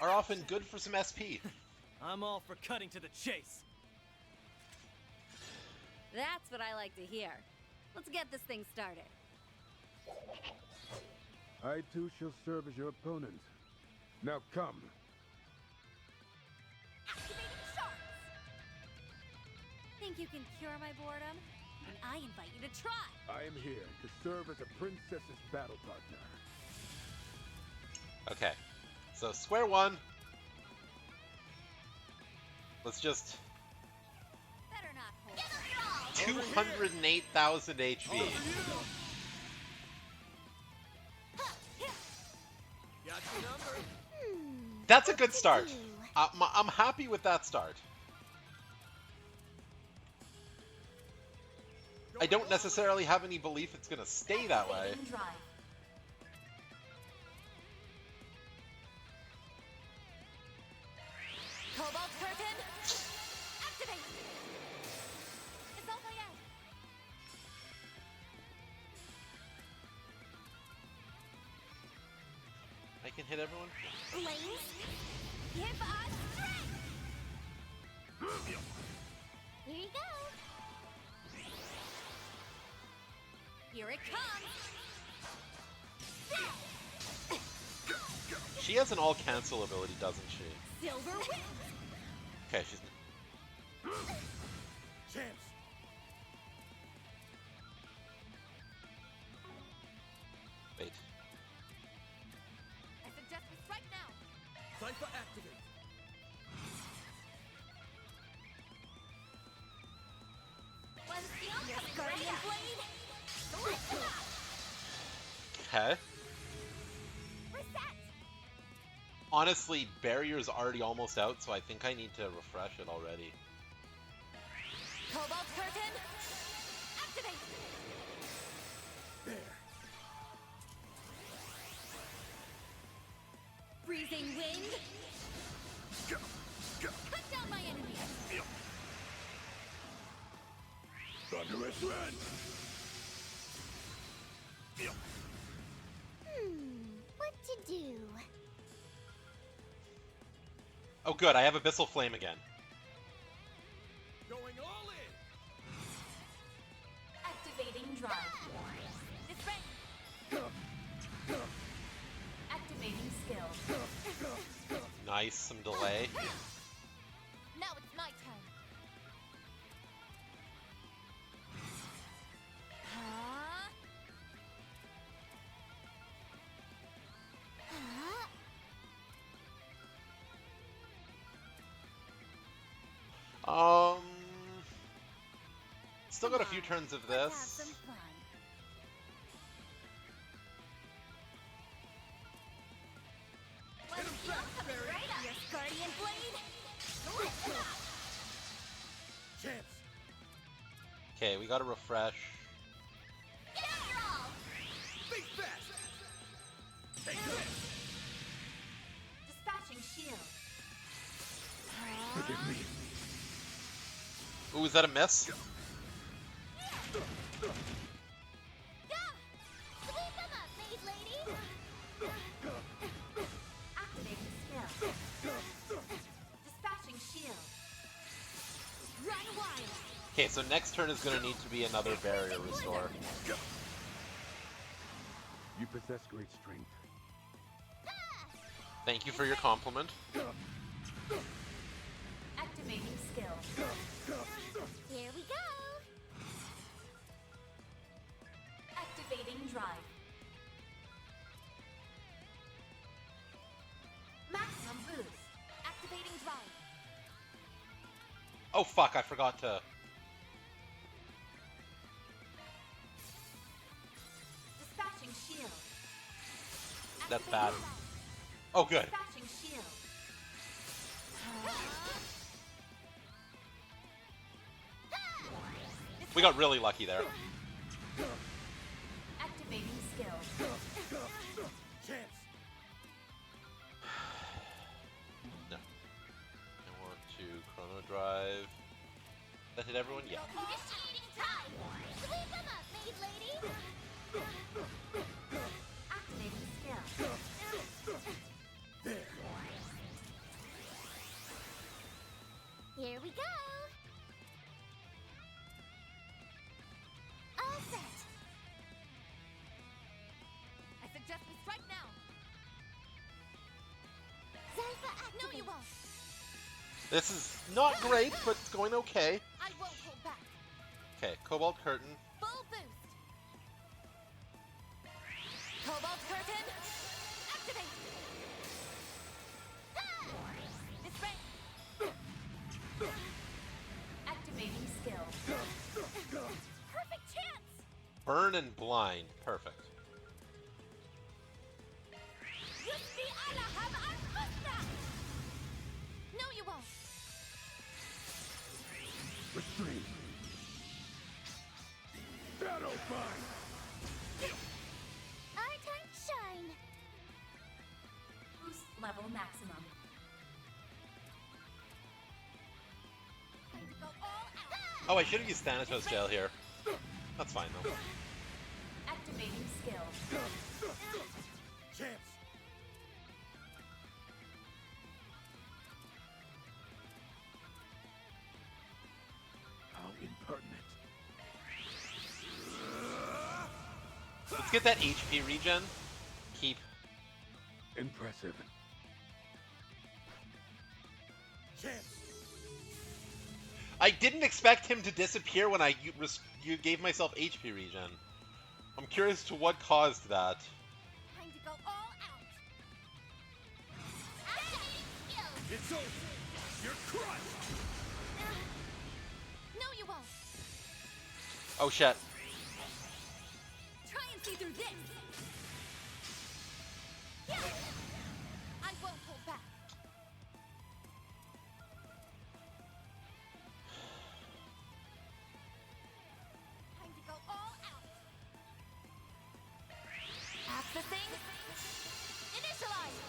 are often good for some SP. I'm all for cutting to the chase. That's what I like to hear. Let's get this thing started. I too shall serve as your opponent. Now come. Think you can cure my boredom? And I invite you to try. I am here to serve as a princess's battle partner. Okay, so square one. Let's just Better not hold. 208,000 HP. That's a good start. I'm happy with that start. I don't necessarily have any belief it's gonna stay that way. Cobalt curtain, activate. It's all my end. I can hit everyone. Flames, give us strength. Here you go. Here it comes. She has an all cancel ability, doesn't she? Silver wind. Okay, she's. Chance. Wait. I suggest we strike now. Cypher activate. One steel Yes, coming Guardian right up. blade. Okay. Reset. Honestly, barrier's already almost out, so I think I need to refresh it already. Cobalt curtain, activate. There. Freezing wind. Go. Go. Cut down my enemy. What to do? Oh good, I have Abyssal Flame again. Going all in! Activating drive. Disrang. Activating skill. Nice, some delay. Now it's my turn. Huh? Still got a few turns of Let's have this. some fun. Let's go. Coming right up. Yes, Guardian Blade. Chance! Okay, we gotta refresh. Get out your all. Think fast! Take this! Dispatching shield. Forgive me. Ooh, is that a miss? Sweep them up, maid lady! Activating skill. Dispatching shield. Run wild. Okay, so next turn is gonna need to be another barrier restore. You possess great strength. Thank you for your compliment. Activating skill. Here we go! Activating drive. Maximum boost. Activating drive. Oh fuck, I forgot to... Dispatching shield. That's bad. Oh good. Dispatching shield. We got really lucky there. Activating skill. Chance! No. I want to Chrono Drive. That hit everyone? Yeah. Initiating time! Sweep them up, maid lady! Activating skill. There! Here we go! All set! I suggest we strike now. Zypha No, you activate! won't. This is not great, but it's going okay. I won't hold back. Okay, Cobalt Curtain. Full boost. Cobalt curtain. Activate. Disrang. Activating skill. Perfect chance. Burn and Blind. Perfect. Yusbi ala have anfusta. No, you won't. Restrain. Shadow Bind. Our time to shine! Boost level maximum. Time to go all out. Oh, I should have used Thanatos Gel here. That's fine though. Activating skill. Chance! How impertinent. Let's get that HP regen. Keep. Impressive. Chance! I didn't expect him to disappear when you gave myself HP regen. I'm curious to what caused that. Time to go all out. Activating skill! It's over! You're crushed! No, you won't. Oh shit. Try and see through this. Yeah. I won't hold back. Time to go all out. That's the thing. Initialize.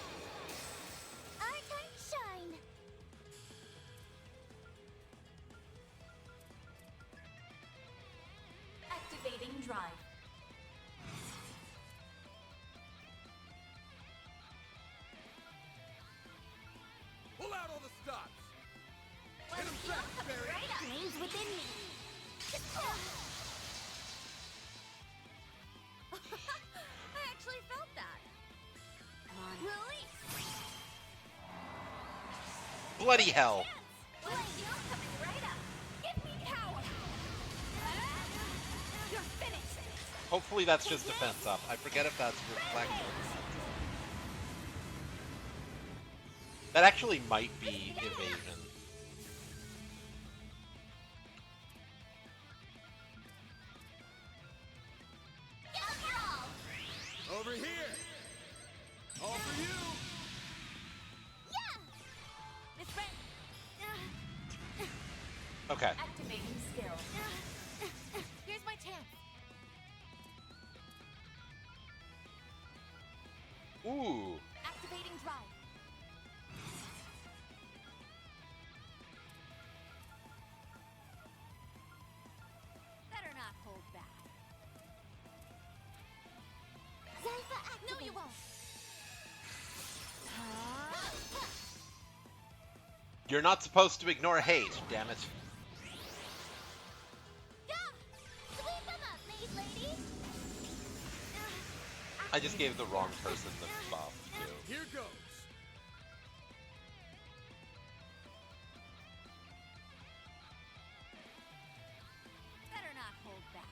Our time to shine! drive. Pull out all the stops. Hit him fast, Barry. Right up. Flames within me. I actually felt that. Come on. Release. Bloody hell. Coming right up. Give me power. You're finished. Hopefully that's just defense up. I forget if that's reflection. That actually might be evasion. Over here. All for you. Okay. Activating skill. Here's my chance. Ooh. Activating drive. Better not hold back. Zypha activate. No, you won't. You're not supposed to ignore hate, damn it. Sweep them up, maid lady. I just gave the wrong person the buff, too. Here goes. Better not hold back.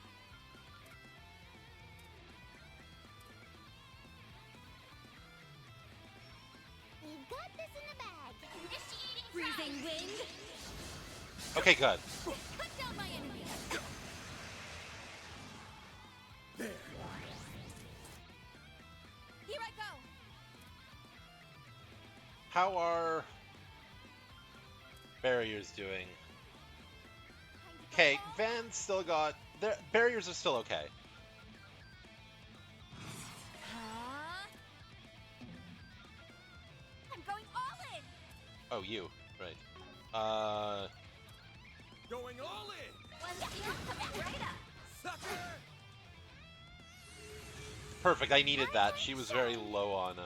We've got this in the bag. Initiating Freezing wind. Okay, good. Cut down my enemy. There. Here I go. How are barriers doing? Okay, Van's still got... Their barriers are still okay. I'm going all in. Oh, you. Right. Going all in. One shield coming right up. Sucker. Perfect, I needed that. She was very low on,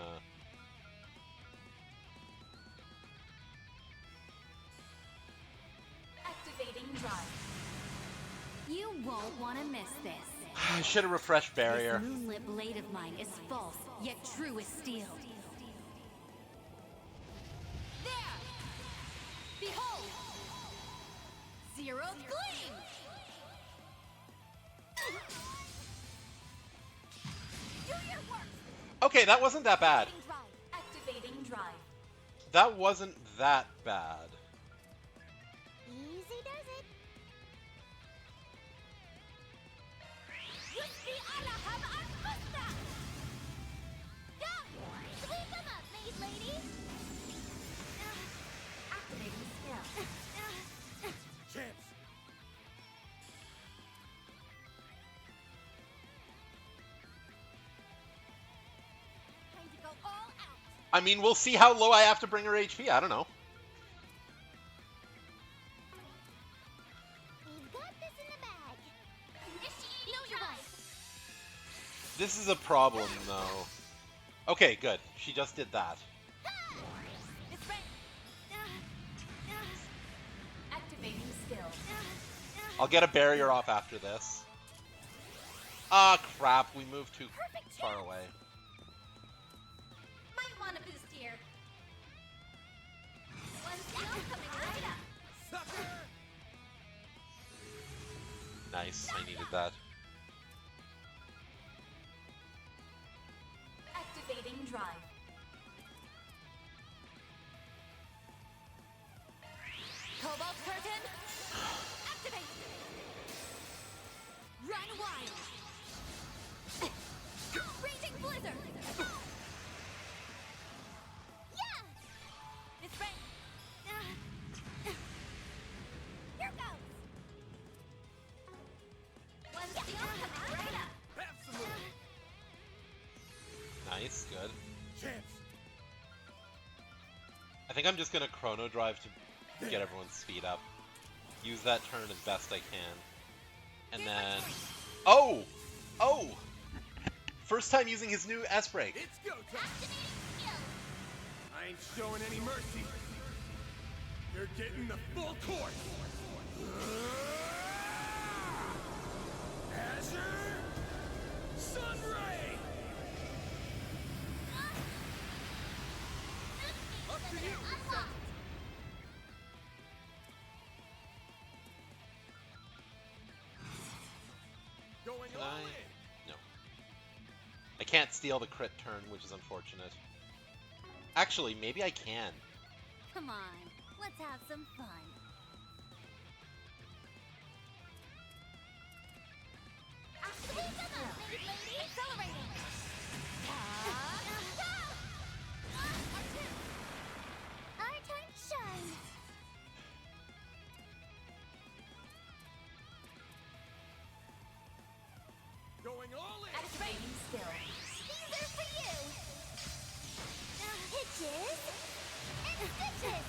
Activating drive. You won't want to miss this. I should have refreshed barrier. This moonlit blade of mine is false, yet true as steel. There! Behold! Zero gleam! Do your work. Okay, that wasn't that bad. Activating drive. That wasn't that bad. Easy does it. Yusbi Alaham Al-Musta. Sweep them up, maid lady. Activating skill. Chance. Time to go all out. I mean, we'll see how low I have to bring her HP. I don't know. We've got this in the bag. Initiating drive. This is a problem, though. Okay, good. She just did that. It's right. Activating skill. I'll get a barrier off after this. Ah, crap. We moved too far away. Might want a boost here. One shield coming right up. Sucker. Nice. I needed that. Activating drive. Cobalt curtain! Activate! Run wild! Raging blizzard! Yeah. It's right. Here goes. One shield coming right up. Have some more. Nice. Good. Chance. I think I'm just going to chrono drive to get everyone's speed up. Use that turn as best I can. And then... Oh! Oh! First time using his new S-Break. It's go time. I ain't showing any mercy. You're getting the full course. Azure Sunray. Up to you. Going Can all I? in. No. I can't steal the crit turn, which is unfortunate. Actually, maybe I can. Come on, let's have some fun. Accelerating! Our time to shine! Going all in. Activating skill. These are for you! Hitches and stitches!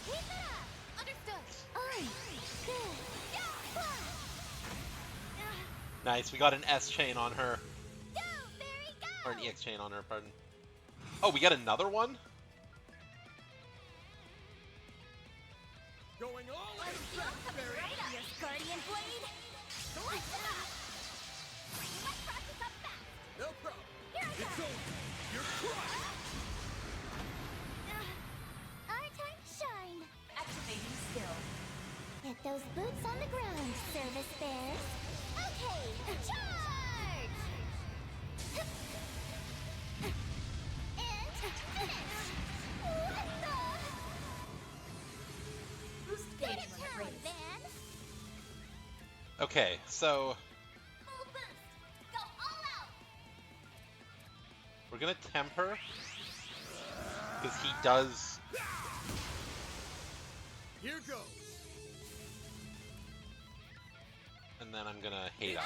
Keep it up! Understood. Good. Nice, we got an S chain on her. Go, Fairy, go! Or an EX chain on her, pardon. Oh, we got another one? Going all in. Your Guardian Blade! Let's practice up fast! No problem. Here I It's go! over. You're crushed. Our time to shine! Activating skill. Get those boots on the ground, service bears! Okay, charge! And finish! What the? Boost Get gauge it when turn, raised. man! Okay, so Full boost! Go all out! we're gonna temp her. Because he does. Here goes. And then I'm gonna hate up.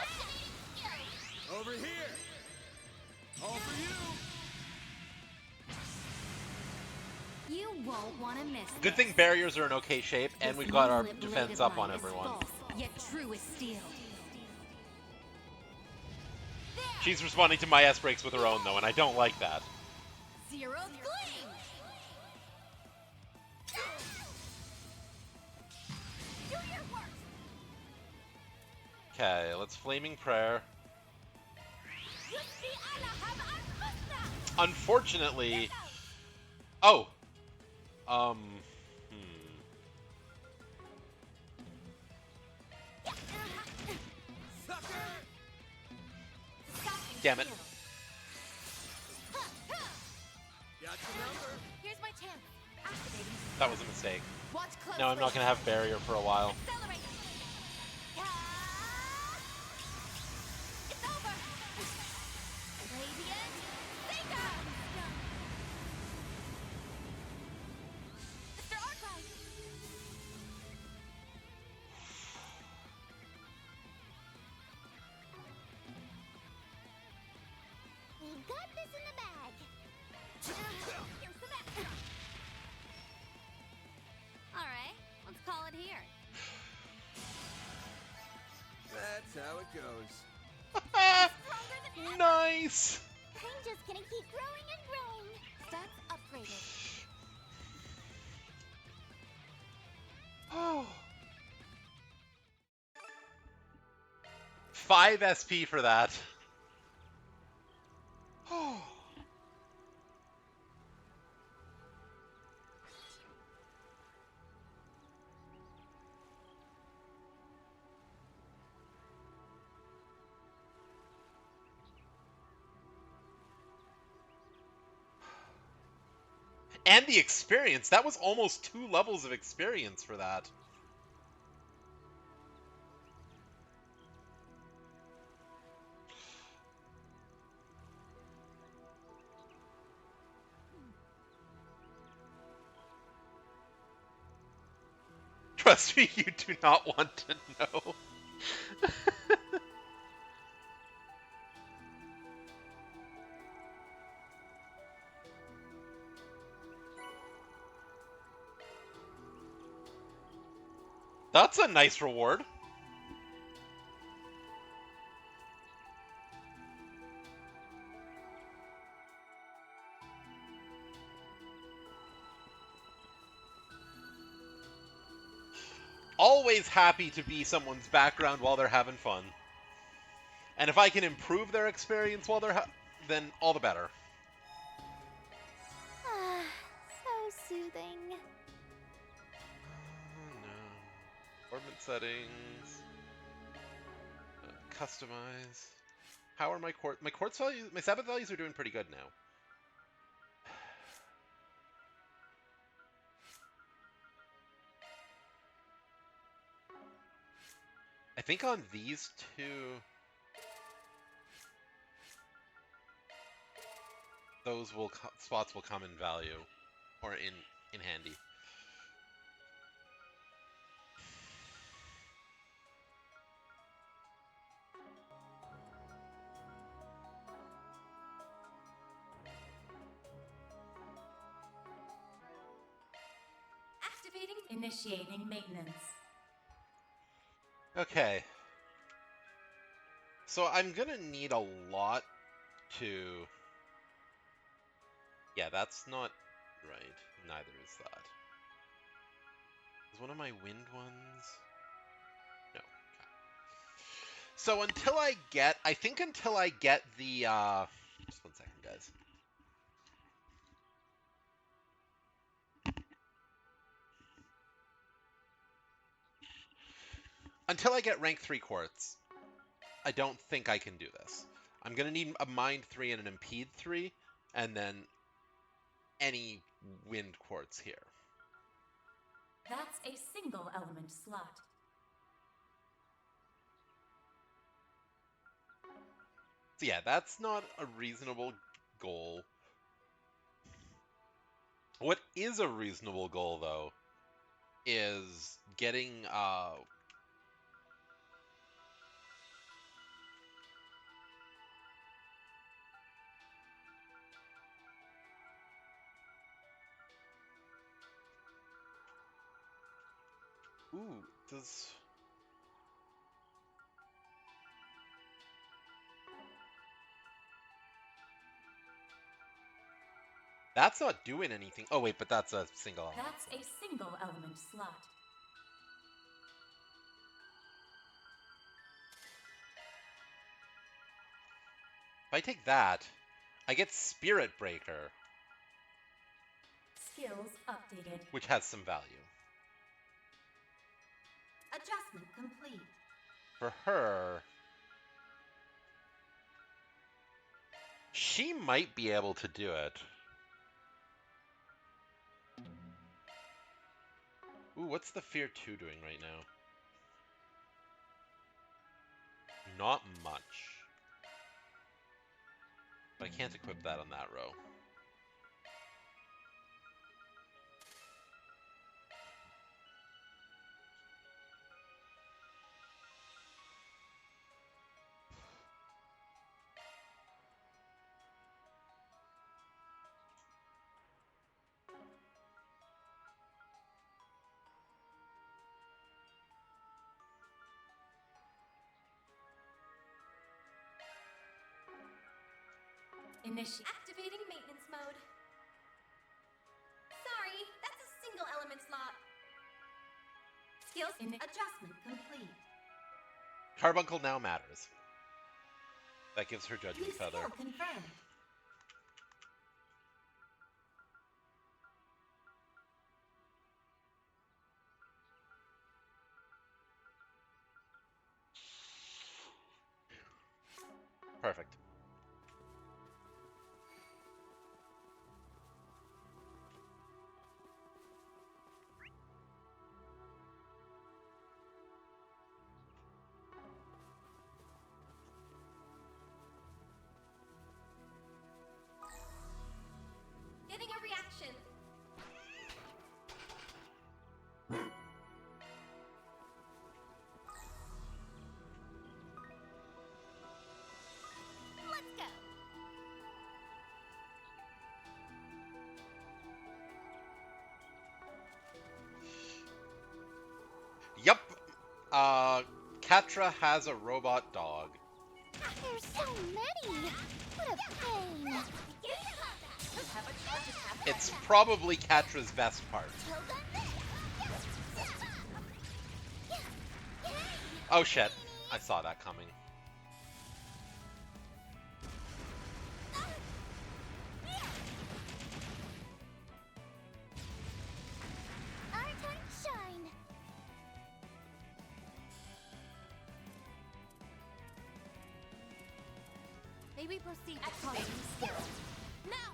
Over here. All for you. You won't want to miss Good this. thing barriers are in okay shape, and This we've got our moonlit blade defense of up on mine is everyone. false, yet true as steel. She's responding to my S-Breaks with her own, though, and I don't like that. Zero gleam! Do your worst! Okay, let's Flaming Prayer. Unfortunately... Oh! Hmm. Damn it. Got your number. Here's my chance. Activating. That was a mistake. Watch close. No, I'm not gonna have barrier for a while. Accelerate. It's over. Radiant. Seeker. Mr. Arclight. We've got this in the bag. Here's the map. All right, let's call it here. That's how it goes. Stronger than ever. Nice! I'm just gonna keep growing and growing. Stats upgraded. Oh. 5 SP for that. Oh. And the experience. That was almost 2 levels of experience for that. Trust me, you do not want to know. That's a nice reward. always happy to be someone's background while they're having fun. And if I can improve their experience while they're then all the better. Ah, so soothing. Oh no. Orbit settings. Customize. How are my quartz values? My Sabbath values are doing pretty good now. I think on these two, those spots will come in value, or in handy. Initiating maintenance. Okay. So I'm gonna need a lot to... Yeah, that's not right. Neither is that. Is one of my wind ones? No. Okay. So until I get... I think until I get the... Just 1 second, guys. Until I get rank 3 quartz, I don't think I can do this. I'm going to need a Mind 3 and an Impede 3, and then any wind quartz here. That's a single element slot. So yeah, that's not a reasonable goal. What is a reasonable goal, though, is getting... Ooh, does... That's not doing anything. Oh, wait, but that's a single element. That's a single element slot. If I take that, I get Spirit Breaker. Skills updated. Which has some value. Adjustment complete. For her... She might be able to do it. Ooh, what's the Fear 2 doing right now? Not much. But I can't equip that on that row. Activating maintenance mode. Sorry, that's a single element slot. Skills adjustment complete. Carbuncle now matters. That gives her Judgment Feather. Skill confirmed. Perfect. Getting a reaction. Let's go. Yup. Katra has a robot dog. There's so many. What a pain. It's probably Katra's best part. Oh shit. I saw that coming. Our time to shine. Maybe proceed with caution still. Now!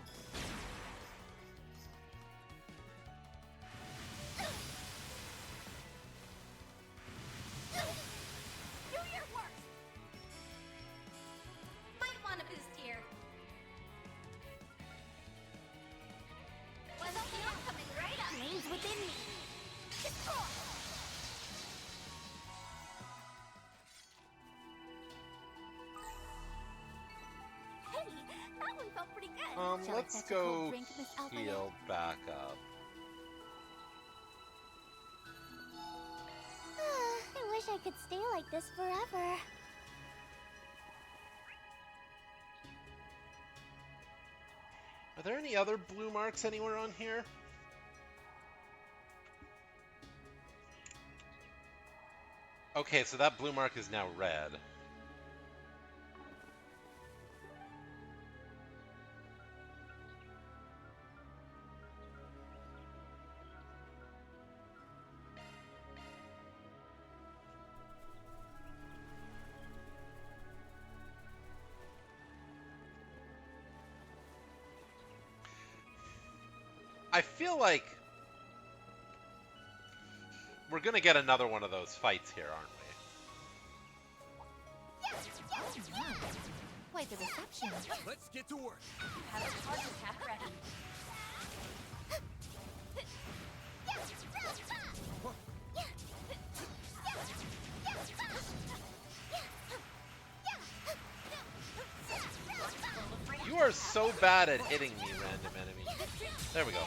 Do your worst! Might want a boost here. Was a heal coming right up? Flames within me. Hey, that one felt pretty good. Shall I Let's fetch a cold go drink, Miss Alpha? heal back up. I wish I could stay like this forever. Are there any other blue marks anywhere on here? Okay, so that blue mark is now red. I feel like we're gonna get another one of those fights here, aren't we? Quite the reception. Let's get to work. Have a charge attack ready. You are so bad at hitting me, random enemy. There we go.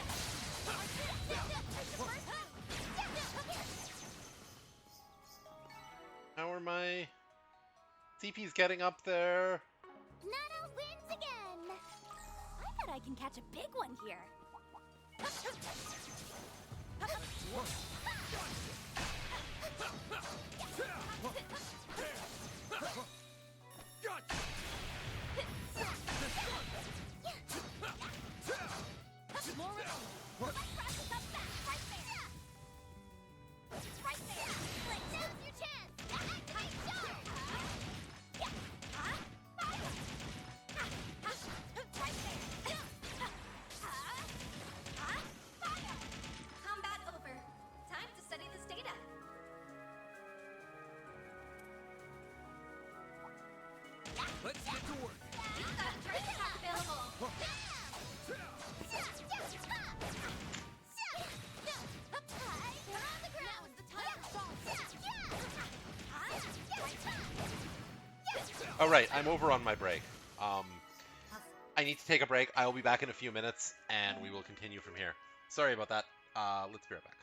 How are my CPs getting up there? Nana wins again. I bet I can catch a big one here. Combat over. Time to study this data. Let's get to work. We've got a charge attack available. Alright, I'm over on my break. I need to take a break. I will be back in a few minutes, and we will continue from here. Sorry about that. Let's be right back.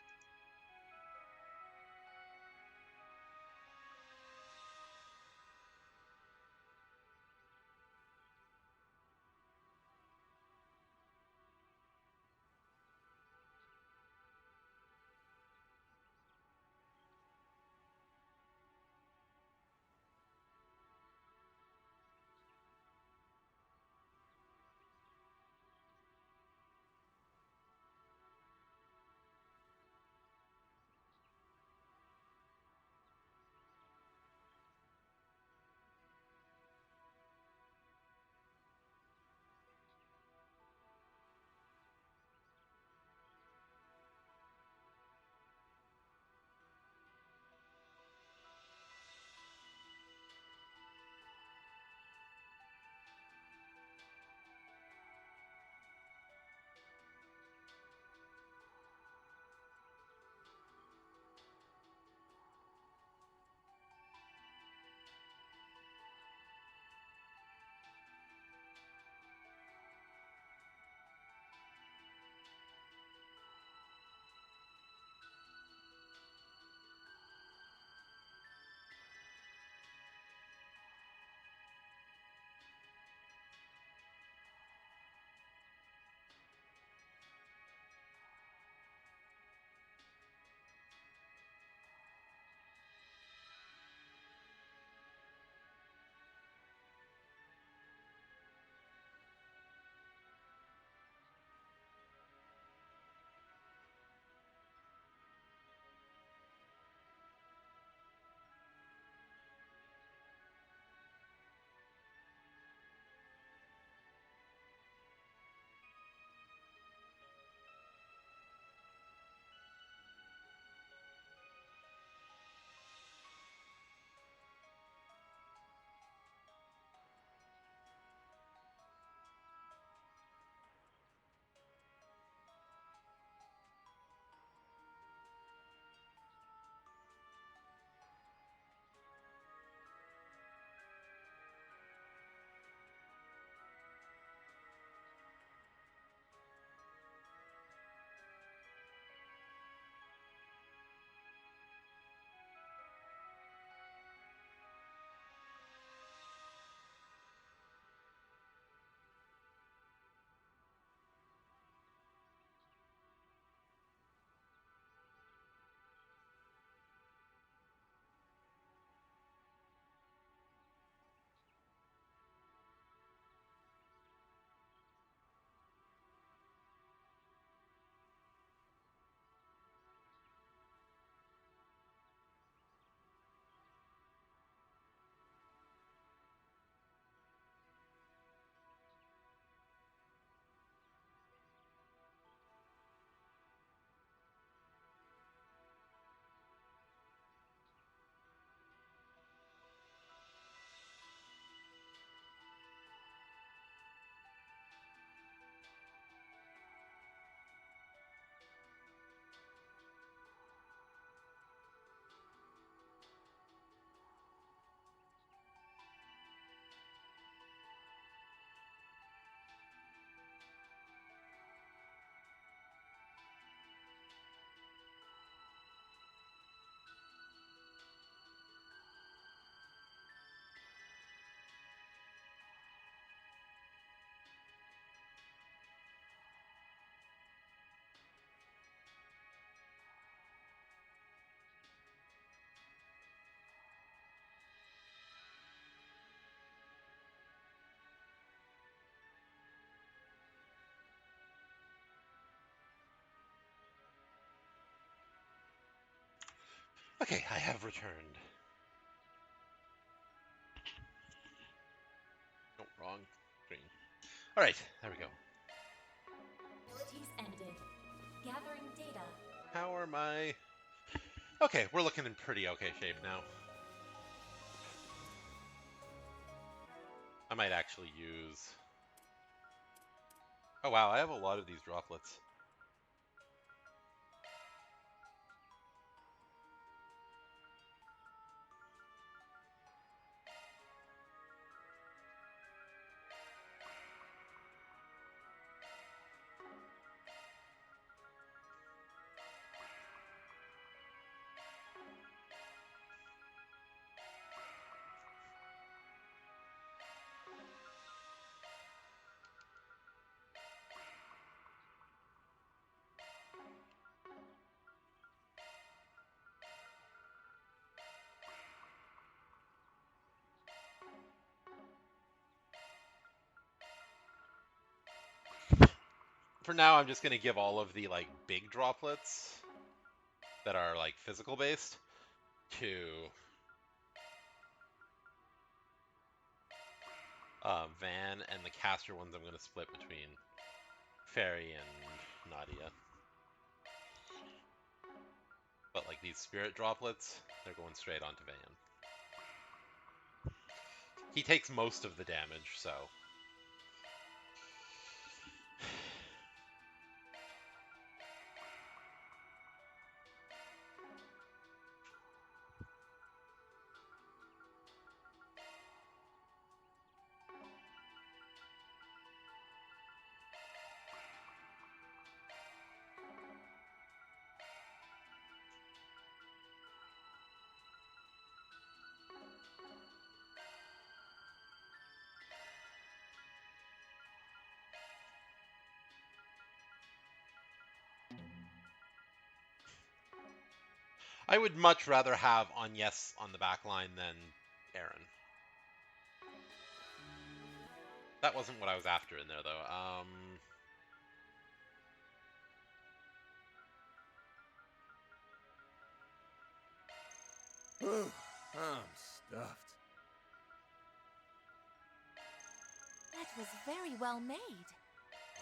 Okay, I have returned. Oh, wrong screen. Alright, there we go. Abilities ended. Gathering data. How are my... Okay, we're looking in pretty okay shape now. I might actually use... Oh wow, I have a lot of these droplets. For now, I'm just going to give all of the, like, big droplets that are, like, physical based to Van, and the caster ones I'm going to split between Fairy and Nadia. But, like, these spirit droplets, they're going straight onto Van. He takes most of the damage, so... I would much rather have Agnes on the back line than Aaron. That wasn't what I was after in there, though. I'm stuffed. That was very well made.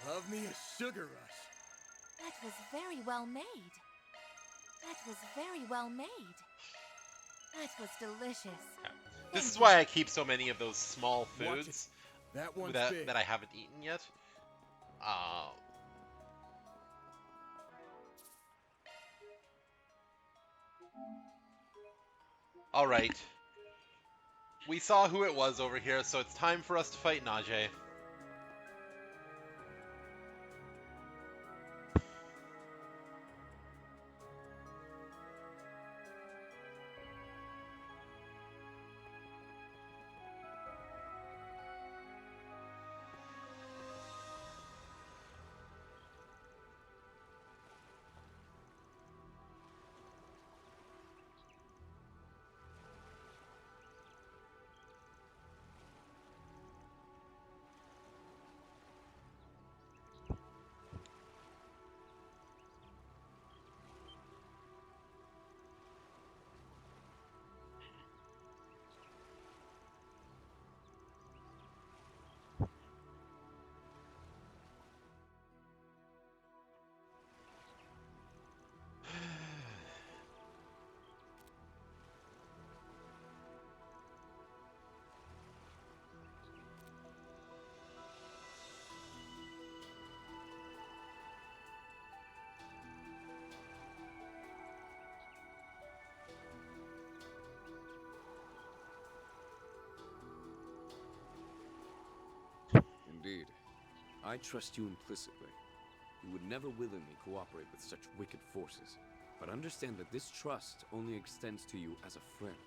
Love me a sugar rush. That was very well made. That was very well made. That was delicious. Yeah. This is why I keep so many of those small foods that I haven't eaten yet. Alright. We saw who it was over here, so it's time for us to fight Najee. Indeed. I trust you implicitly. You would never willingly cooperate with such wicked forces. But understand that this trust only extends to you as a friend.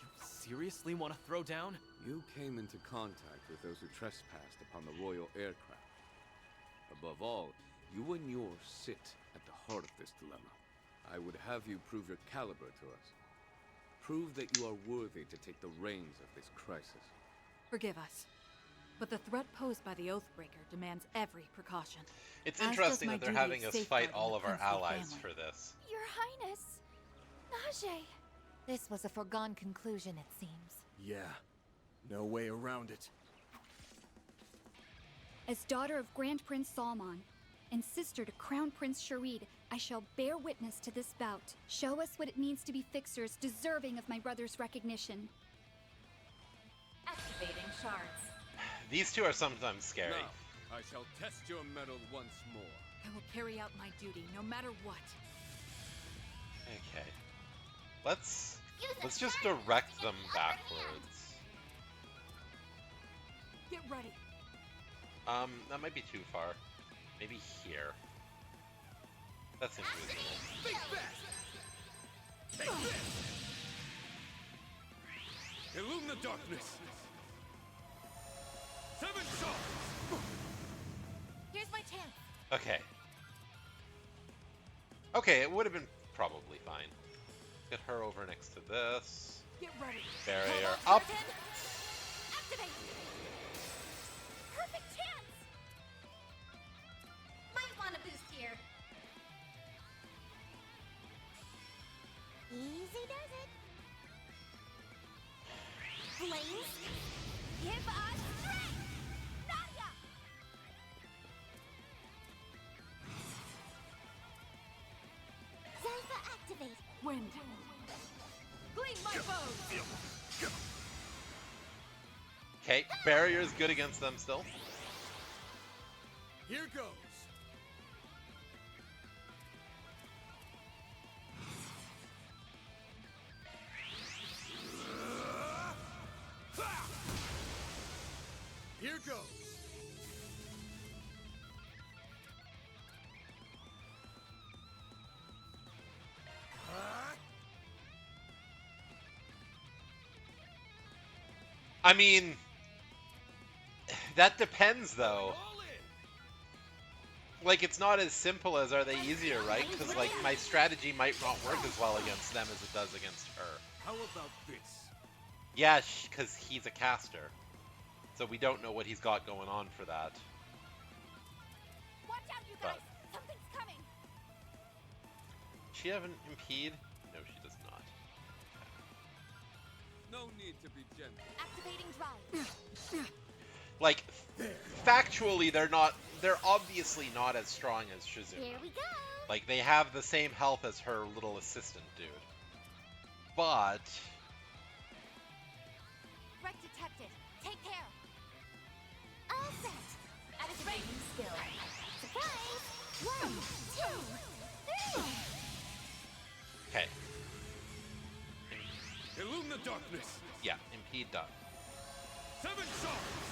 You seriously want to throw down? You came into contact with those who trespassed upon the royal aircraft. Above all, you and yours sit at the heart of this dilemma. I would have you prove your caliber to us. Prove that you are worthy to take the reins of this crisis. Forgive us, but the threat posed by the Oathbreaker demands every precaution. It's interesting that they're having us fight all of our allies for this. Your Highness, Touché. This was a foregone conclusion, it seems. Yeah, no way around it. As daughter of Grand Prince Salmon, and sister to Crown Prince Sharid, I shall bear witness to this bout. Show us what it means to be fixers deserving of my brother's recognition. Activating shards. These two are sometimes scary. Now, I shall test your mettle once more. I will carry out my duty, no matter what. Okay. Let's just direct them backwards. Get ready. That might be too far. Maybe here. That seems reasonable. Take this! Illumine the darkness! 7 shots! Here's my chance. Okay. Okay, it would have been probably fine. Get her over next to this. Get ready. Barrier up. Activate! Perfect chance! Might want a boost here. Easy does it. Flames, give us strength! Nadia! Zypha activate. Wind. Gleam my bows. Okay, barrier's good against them still. Here goes. Here goes. I mean, that depends though. Like, it's not as simple as are they easier, right? Because, like, my strategy might not work as well against them as it does against her. How about this? Yeah, because he's a caster. So we don't know what he's got going on for that. Watch out, you guys! Something's coming! Does she have an impede? No, she does not. No need to be gentle. Activating drive. Like, factually, they're obviously not as strong as Shizuna. Here we go! Like, they have the same health as her little assistant dude. But... Wreck detected. Take care. All set. Activating skill. Surprise! 1, 2, 3. Okay. Illumine the darkness. Yeah, impede done. 7 shots.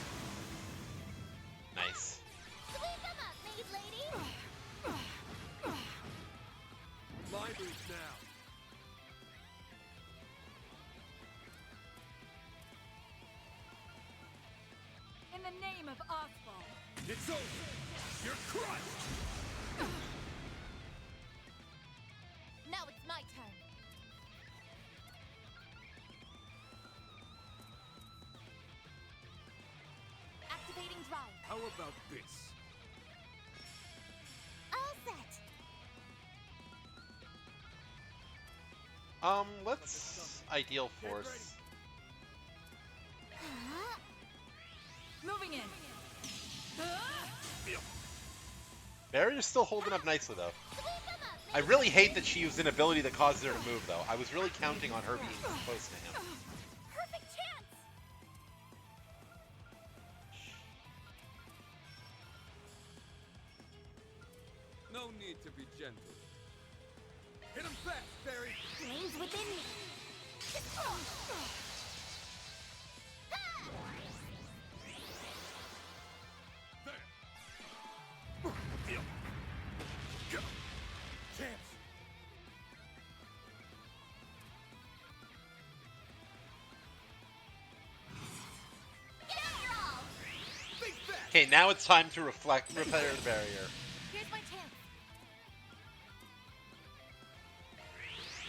Nice. Sweep them up, maid lady. My move now. In the name of Oswald. It's over. You're crushed. Now it's my turn. Activating drive. How about this? All set. Let's ideal force. Moving in. Barrier's still holding up nicely though. I really hate that she used an ability that causes her to move though. I was really counting on her being close to him. Perfect chance. No need to be gentle. Hit him fast, Barry. Flames within me. Go. Chance. Okay, now it's time to repair the barrier. Here's my chance.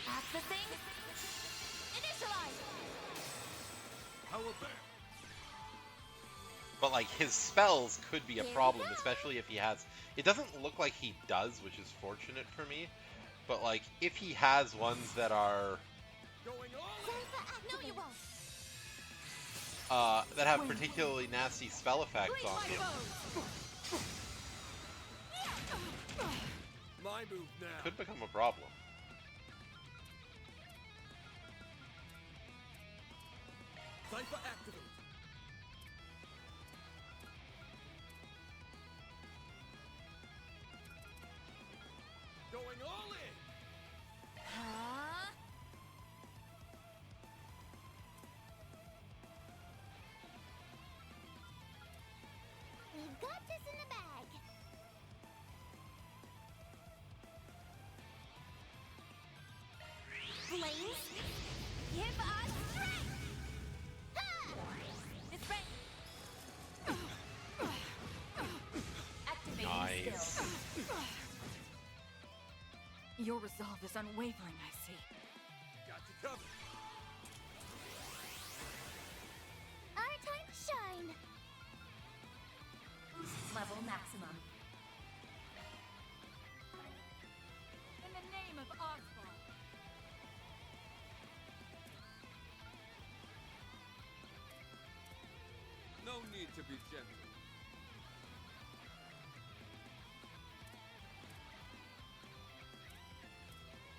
That's the thing. Initialize. How about that? But like his spells could be a problem, especially if he has. It doesn't look like he does, which is fortunate for me. But like, if he has ones that are No, you won't. that have particularly nasty spell effects on them, My move now. could become a problem. Cypher activate. Going all in. Huh? We've got this in the bag. Flames, give us strength! This way! Activating Nice. skill. Your resolve is unwavering, I see. Got you covered. Our time to shine. Boost level maximum. In the name of Oswald. No need to be gentle.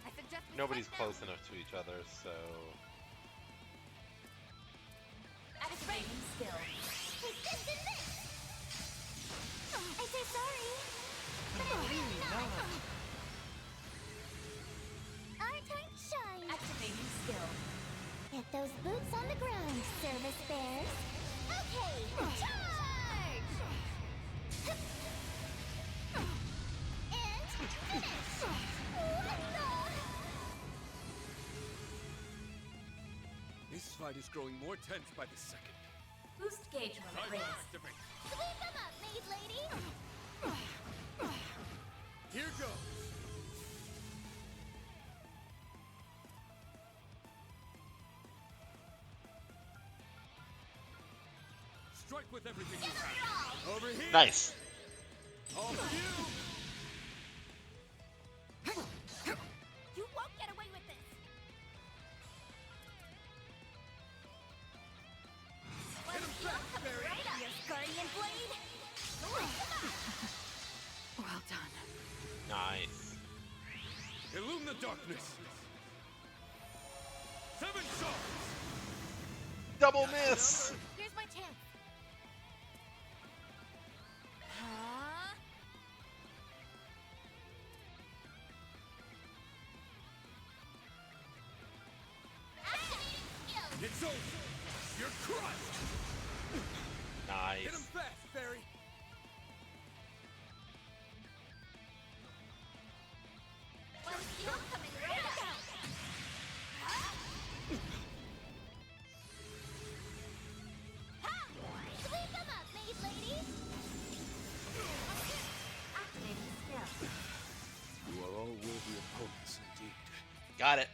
I suggest we Nobody's fight now. close enough to each other, so Activating skill. Resist in this. I say sorry. Really not. Our time to shine. Activating skill. Get those boots on the ground, service bears. Okay, charge! And finish! What the? This fight is growing more tense by the second. Boost gauge limit Cypher raised. activate. Sweep them up, maid lady! Here goes. Strike with everything you have. Over here. nice. All for you. You won't get away with this! Hit him back, Barry. Yes, Guardian Blade! Well done. Nice. Illume the darkness. 7 shots. Double miss. Here's my chance. Huh? Activating skill. It's over. You're crushed. Hit him Nice. fast, Barry. One skill coming right up. Ha! Sweep them up, maid lady! Activating skill. You are all worthy opponents indeed. Got it.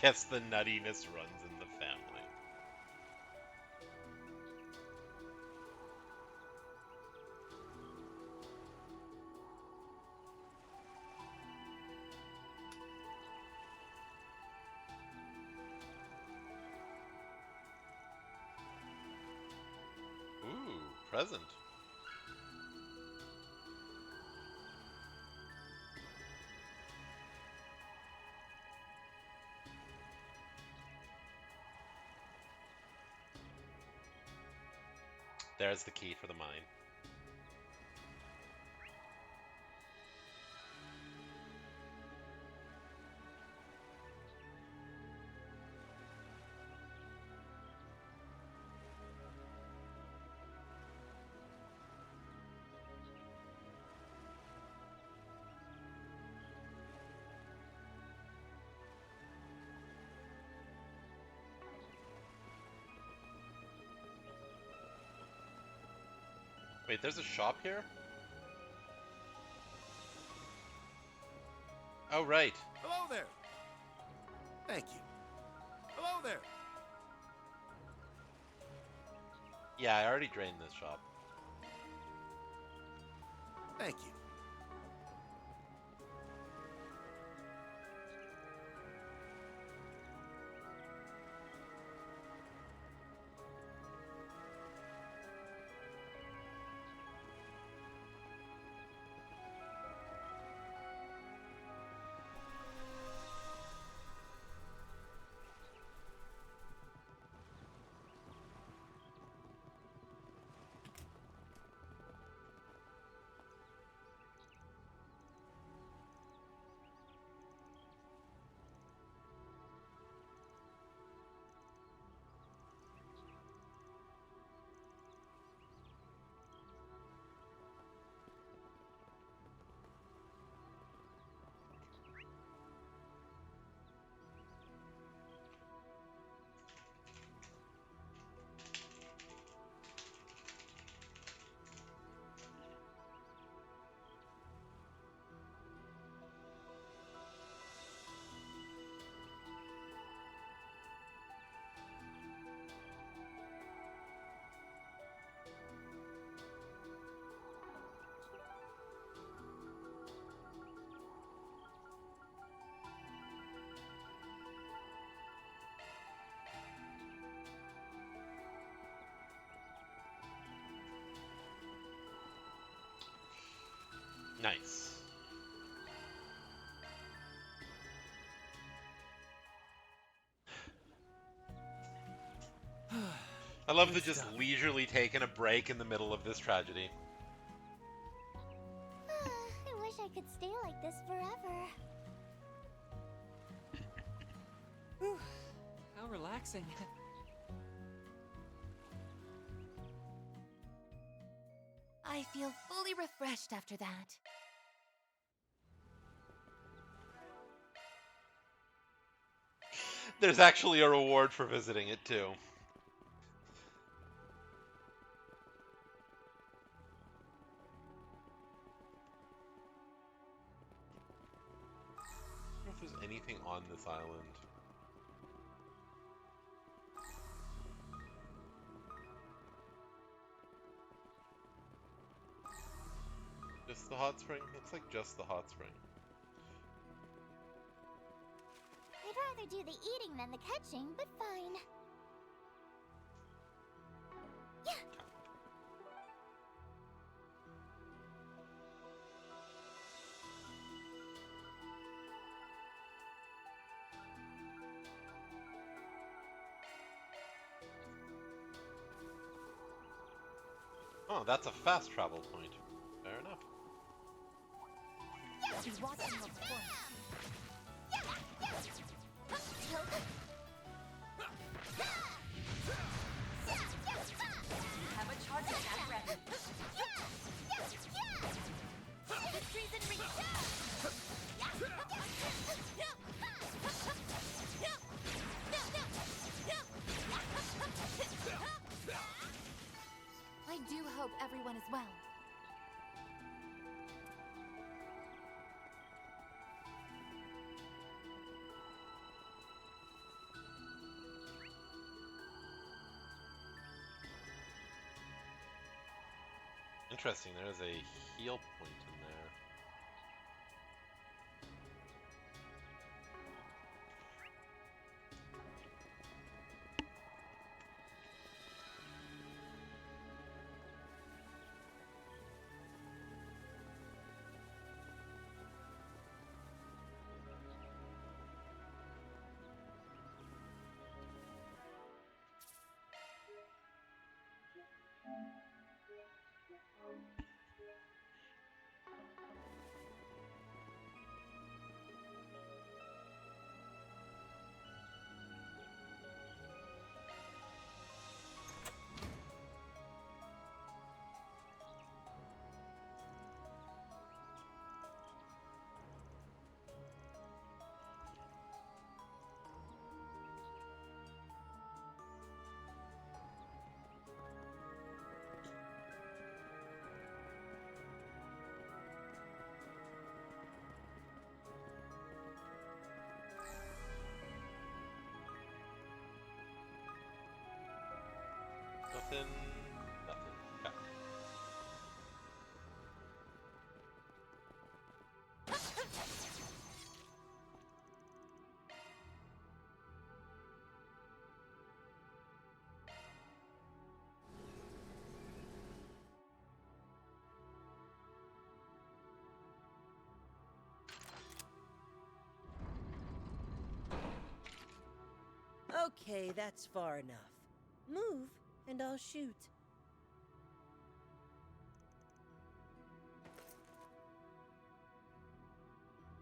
Guess the nuttiness runs in the family. Ooh, present. There's the key for the mine. Wait, there's a shop here? Oh, right. Hello there. Thank you. Hello there. Yeah, I already drained this shop. Thank you. Nice. I love the just leisurely taking a break in the middle of this tragedy. I wish I could stay like this forever. Whew, how relaxing. I feel fully refreshed after that. There's actually a reward for visiting it, too. I don't know if there's anything on this island. Just the hot spring? Looks like just the hot spring. I'd rather do the eating than the catching, but fine. Yeah. Oh, that's a fast travel point. Fair enough. I'll be watching your performance. Have a charge attack ready. Victory's in reach! I do hope everyone is well. Interesting, there's a heal point in there. Nothing. Nothing. Okay. Okay, that's far enough. Move, and I'll shoot.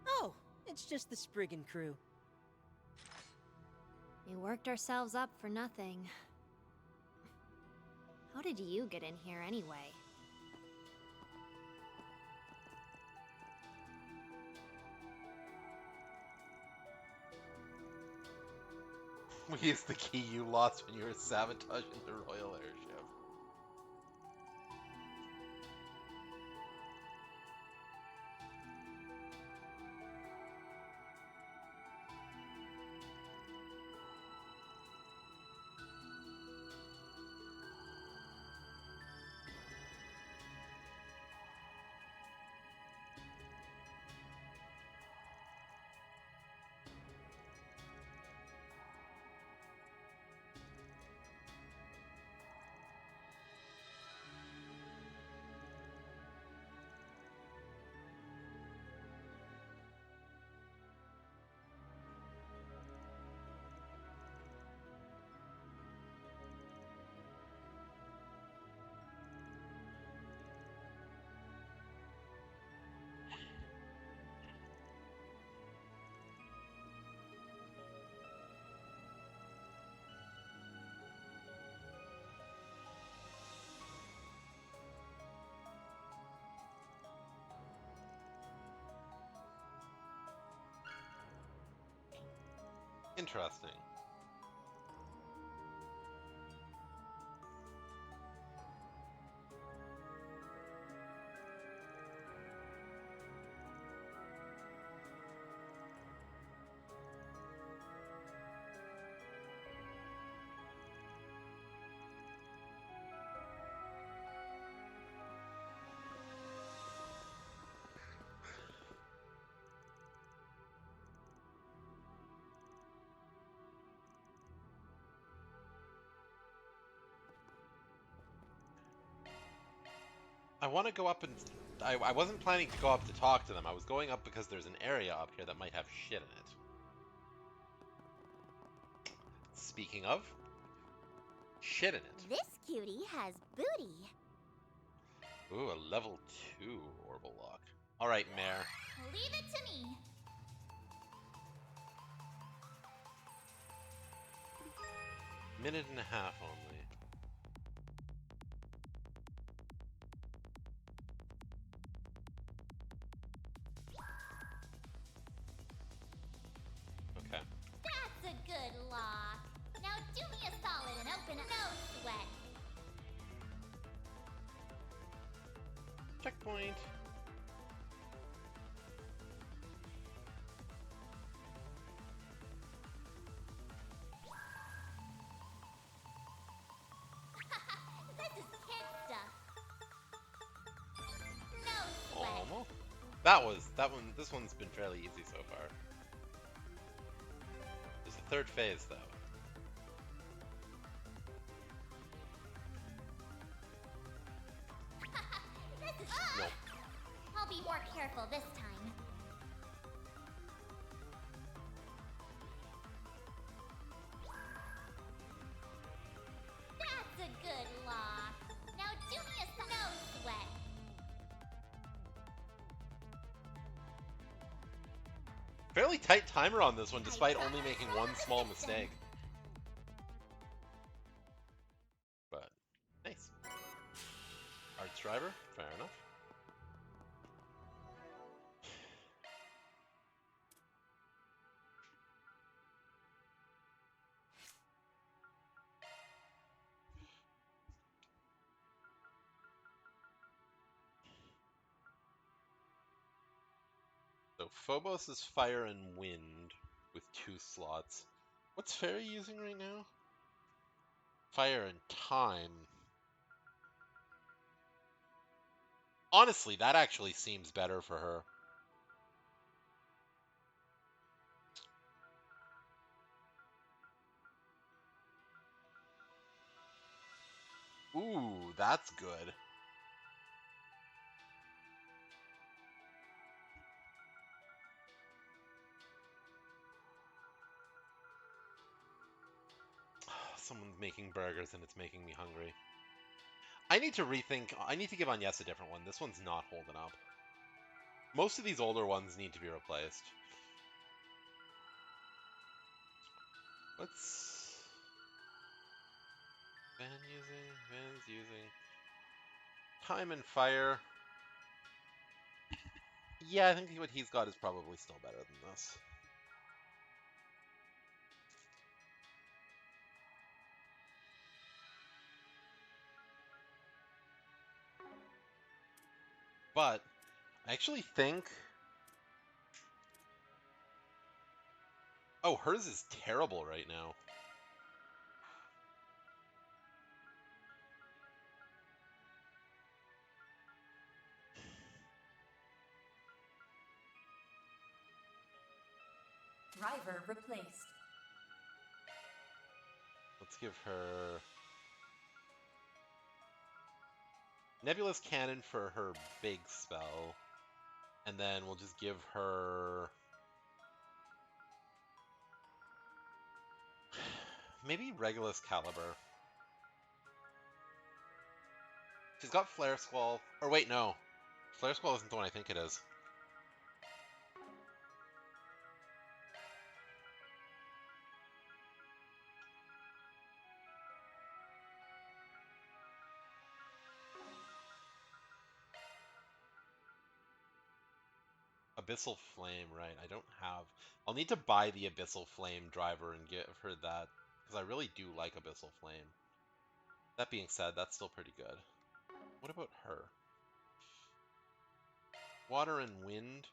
Oh, it's just the Spriggan crew. We worked ourselves up for nothing. How did you get in here anyway? We used the key you lost when you were sabotaging the Royal Airship. Interesting. I want to go up and... I wasn't planning to go up to talk to them. I was going up because there's an area up here that might have shit in it. Speaking of, shit in it. This cutie has booty. Ooh, a level 2 orbital lock. Alright, Mare. Leave it to me. Minute and a half only. Okay. That's a good lock. Now do me a solid and open up. No sweat. Checkpoint. This is kid stuff. No sweat. Almost. This one's been fairly easy so far. There's a third phase, though. This is... Nope. I'll be more careful this time. That's a good lock. Now do me a no sweat. Fairly tight timer on this one, despite only making one small mistake. But, nice. Arts driver, fair enough. So Phobos is fire and wind with 2 slots. What's Fairy using right now? Fire and time. Honestly, that actually seems better for her. Ooh, that's good. Someone's making burgers and it's making me hungry. I need to rethink. I need to give Agnes a different one. This one's not holding up. Most of these older ones need to be replaced. What's Van's using time and fire. Yeah, I think what he's got is probably still better than this. But I actually think... Oh, hers is terrible right now. Driver replaced. Let's give her... Nebulous Cannon for her big spell. And then we'll just give her... Maybe Regulus Caliber. She's got Flare Squall. Or wait, no. Flare Squall isn't the one I think it is. Abyssal Flame, right. I don't have... I'll need to buy the Abyssal Flame driver and give her that, because I really do like Abyssal Flame. That being said, that's still pretty good. What about her? Water and Wind?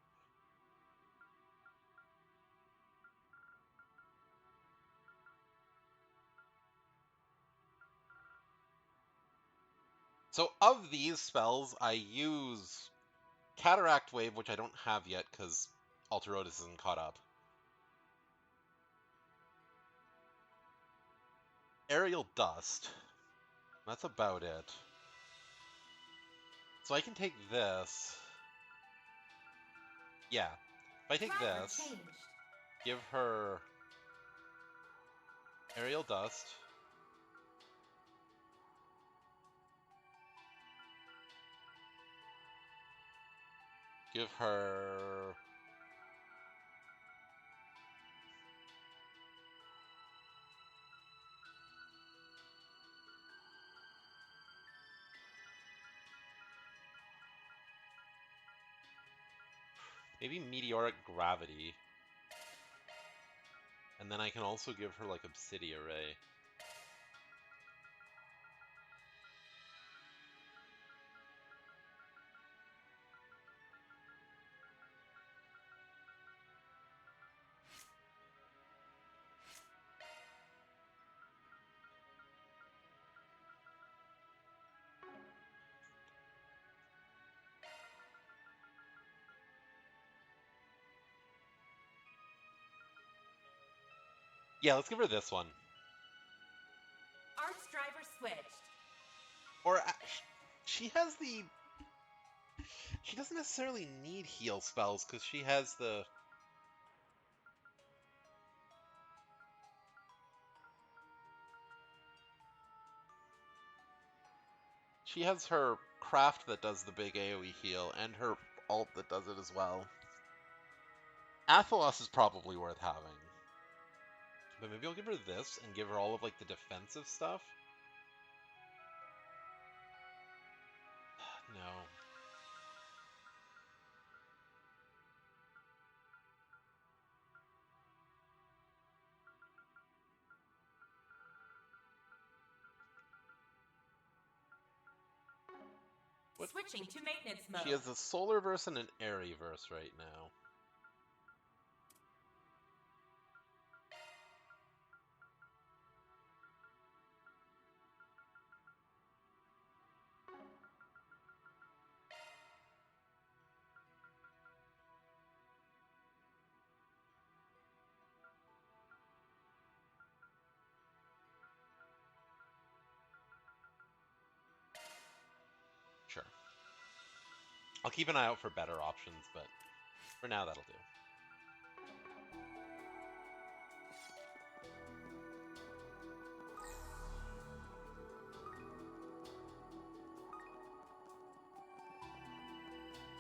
So of these spells, I use Cataract Wave, which I don't have yet because Alterotis isn't caught up. Aerial Dust. That's about it. So I can take this. Yeah. If I take this, give her Aerial Dust. Give her... maybe Meteoric Gravity. And then I can also give her, like, Obsidian Ray. Yeah, let's give her this one. Arts driver switched. Or, she has the... She doesn't necessarily need heal spells, because she has the... She has her craft that does the big AoE heal, and her alt that does it as well. Athelos is probably worth having. But maybe I'll give her this, and give her all of, like, the defensive stuff? No. What? Switching to maintenance mode. She has a Solar Verse and an Airy Verse right now. I'll keep an eye out for better options, but for now that'll do.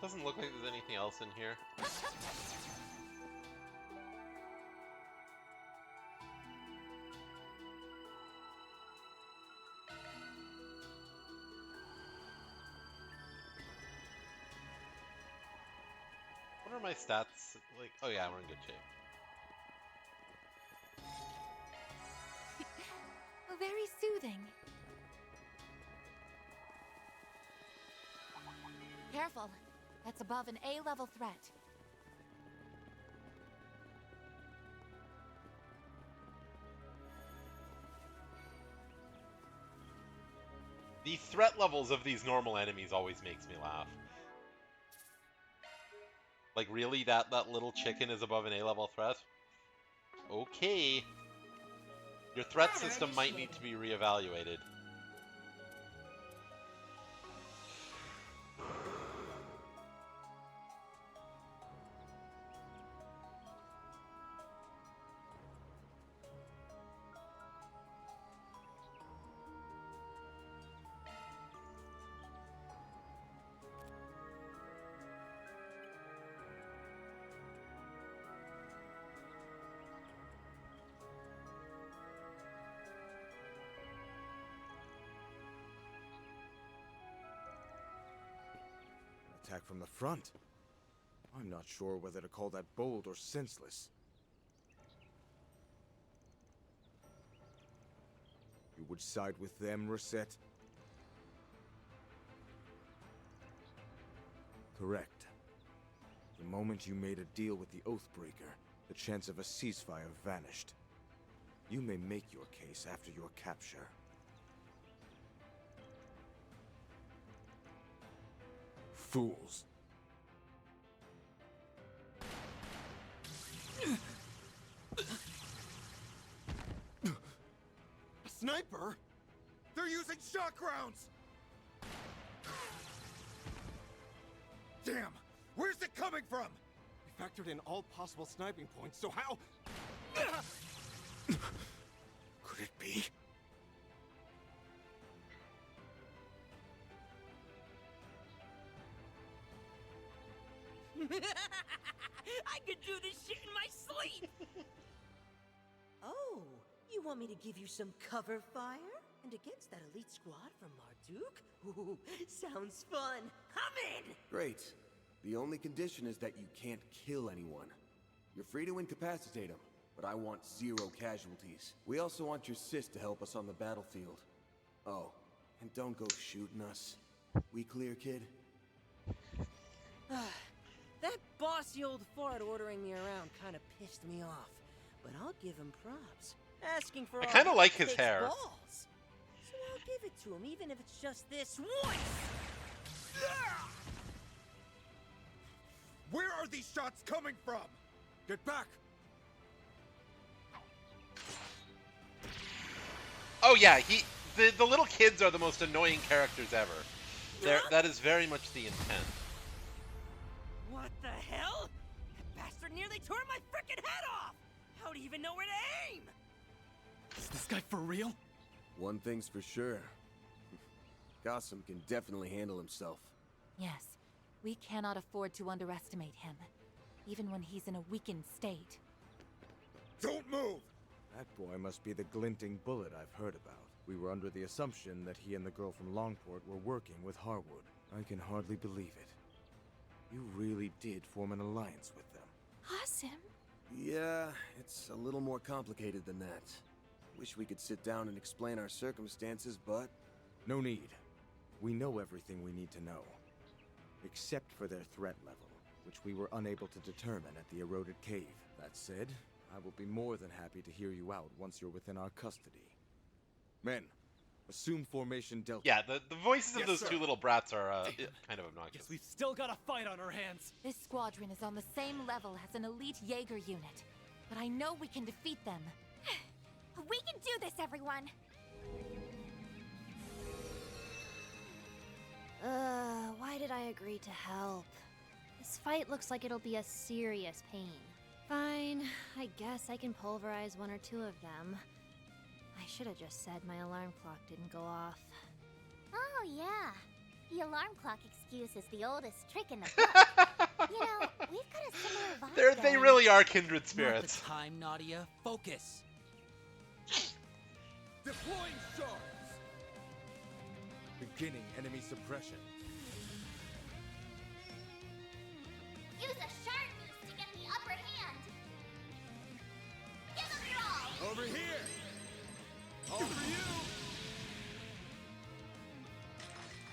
Doesn't look like there's anything else in here. What are my stats like? Oh yeah, we're in good shape. Oh, very soothing. Careful. That's above an A-level threat. The threat levels of these normal enemies always makes me laugh. Like, really? That little chicken is above an A-level threat? Okay. Your threat system might need to be reevaluated. Attack from the front. I'm not sure whether to call that bold or senseless. You would side with them, Rosette? Correct. The moment you made a deal with the Oathbreaker, the chance of a ceasefire vanished. You may make your case after your capture. Fools. A sniper? They're using shock rounds! Damn! Where's it coming from? We factored in all possible sniping points, so how... Could it be? I could do this shit in my sleep! Oh, you want me to give you some cover fire? And against that elite squad from Marduk? Ooh, sounds fun. I'm in! Great. The only condition is that you can't kill anyone. You're free to incapacitate them, but I want 0 casualties. We also want your sis to help us on the battlefield. Oh, and don't go shooting us. We clear, kid? That bossy old fart ordering me around kind of pissed me off, but I'll give him props. Asking for I all kind of that like his takes hair. balls. So I'll give it to him, even if it's just this once. Where are these shots coming from? Get back! Oh yeah, the little kids are the most annoying characters ever. That is very much the intent. What the hell? That bastard nearly tore my frickin' head off! How do you even know where to aim? Is this guy for real? One thing's for sure. Gotham can definitely handle himself. Yes, we cannot afford to underestimate him, even when he's in a weakened state. Don't move! That boy must be the glinting bullet I've heard about. We were under the assumption that he and the girl from Longport were working with Harwood. I can hardly believe it. You really did form an alliance with them. Awesome. Yeah, it's a little more complicated than that. Wish we could sit down and explain our circumstances, but... No need. We know everything we need to know. Except for their threat level, which we were unable to determine at the eroded cave. That said, I will be more than happy to hear you out once you're within our custody. Men, assume formation Delta. Yeah, the voices of Yes, those sir. two little brats are kind of obnoxious. Guess we've still got a fight on our hands. This squadron is on the same level as an elite Jaeger unit, but I know we can defeat them. We can do this, everyone! Why did I agree to help? This fight looks like it'll be a serious pain. Fine, I guess I can pulverize one or two of them. I should have just said my alarm clock didn't go off. Oh, yeah. The alarm clock excuse is the oldest trick in the book. You know, we've got a similar vibe They going. really are kindred spirits. Not the time, Nadia. Focus. Deploying shards. Beginning enemy suppression. Use a shard boost to get the upper hand. Give them your all. Over here. All for you.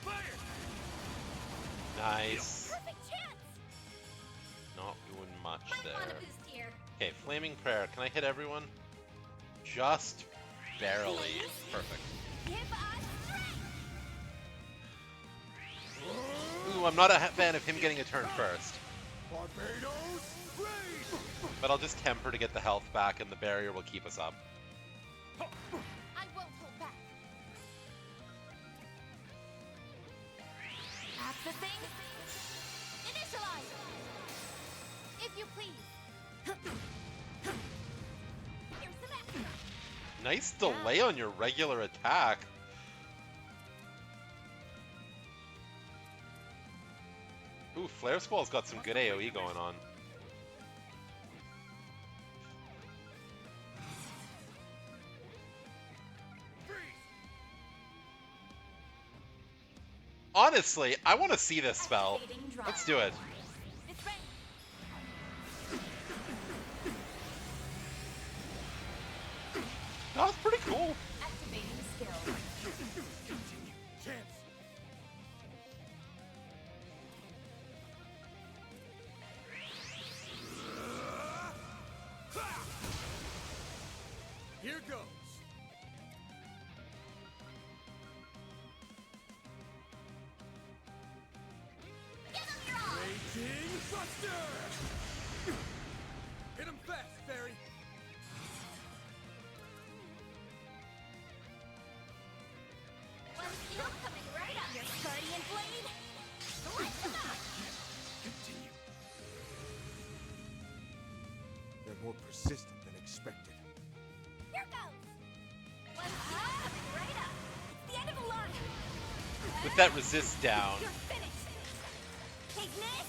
Fire. Nice. Perfect chance. Not doing much there. Want a boost here. Okay, Flaming Prayer. Can I hit everyone? Just barely. Perfect. Give us strength. Ooh, I'm not a fan of him getting a turn first. Barbados, raid. But I'll just temper to get the health back, and the barrier will keep us up. I won't hold back. That's the thing. Initialize! If you please. Here's the map. Nice delay on your regular attack. Ooh, Flare Squall's got some good AoE going on. Honestly, I want to see this spell. Let's do it. It's ready. That was pretty cool. Activating skill. Chance. Here goes. Give them your all. Raging Buster. Hit him fast, Fairy. One skill coming right up. Your guardian blade. Light them up. Continue. They're more persistent than expected. Here goes. One skill coming right up. It's the end of the line. With that resist down. You're finished. Ignis.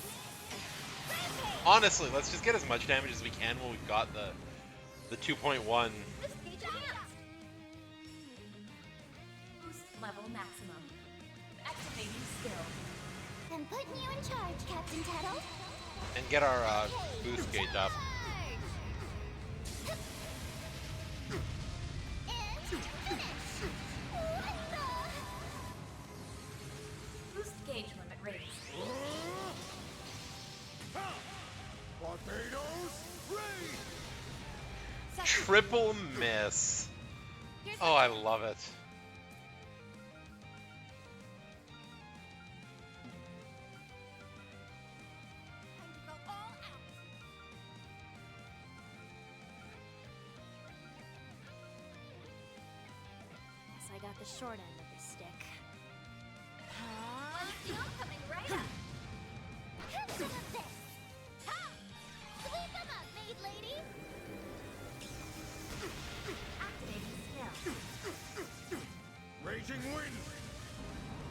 Rampage. Honestly, let's just get as much damage as we can when we've got the 2.1. Boost level maximum. Activating skill. I'm putting you in charge, Captain Tuttle. And get our boost gauge up. And finish. What Boost gauge limit raised. Barbados, raid. Triple miss. Oh, I love it. Go all out. Guess I got the short end of the stick. One skill coming right up. Have some of this. Ha! Sweep them up, maid lady. Activating skill. Raging wind.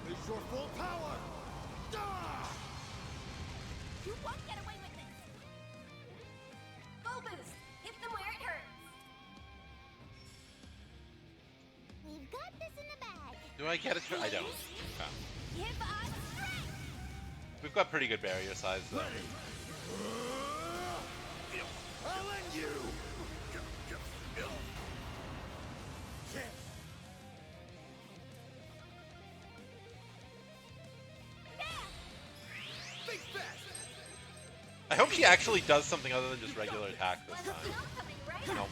Release your full power. Ah! You won't get away with this. Full boost. Hit them where it hurts. We've got this in the bag. Do I get it? I don't. Okay. Give us strength. We've got pretty good barrier size, though. I'll end you. Chance. Think fast. I hope she actually does something other than just regular attack this One time. skill coming right No. up.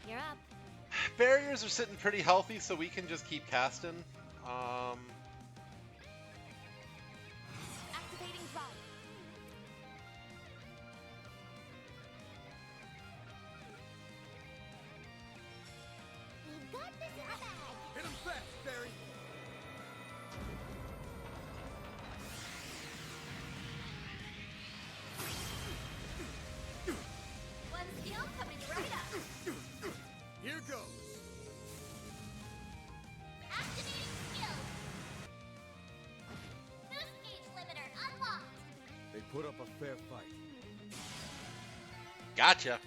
You're up. Barriers are sitting pretty healthy, so we can just keep casting. Activating drive. We've got this in the bag. Hit him fast, Fairy. put up a fair fight. Gotcha.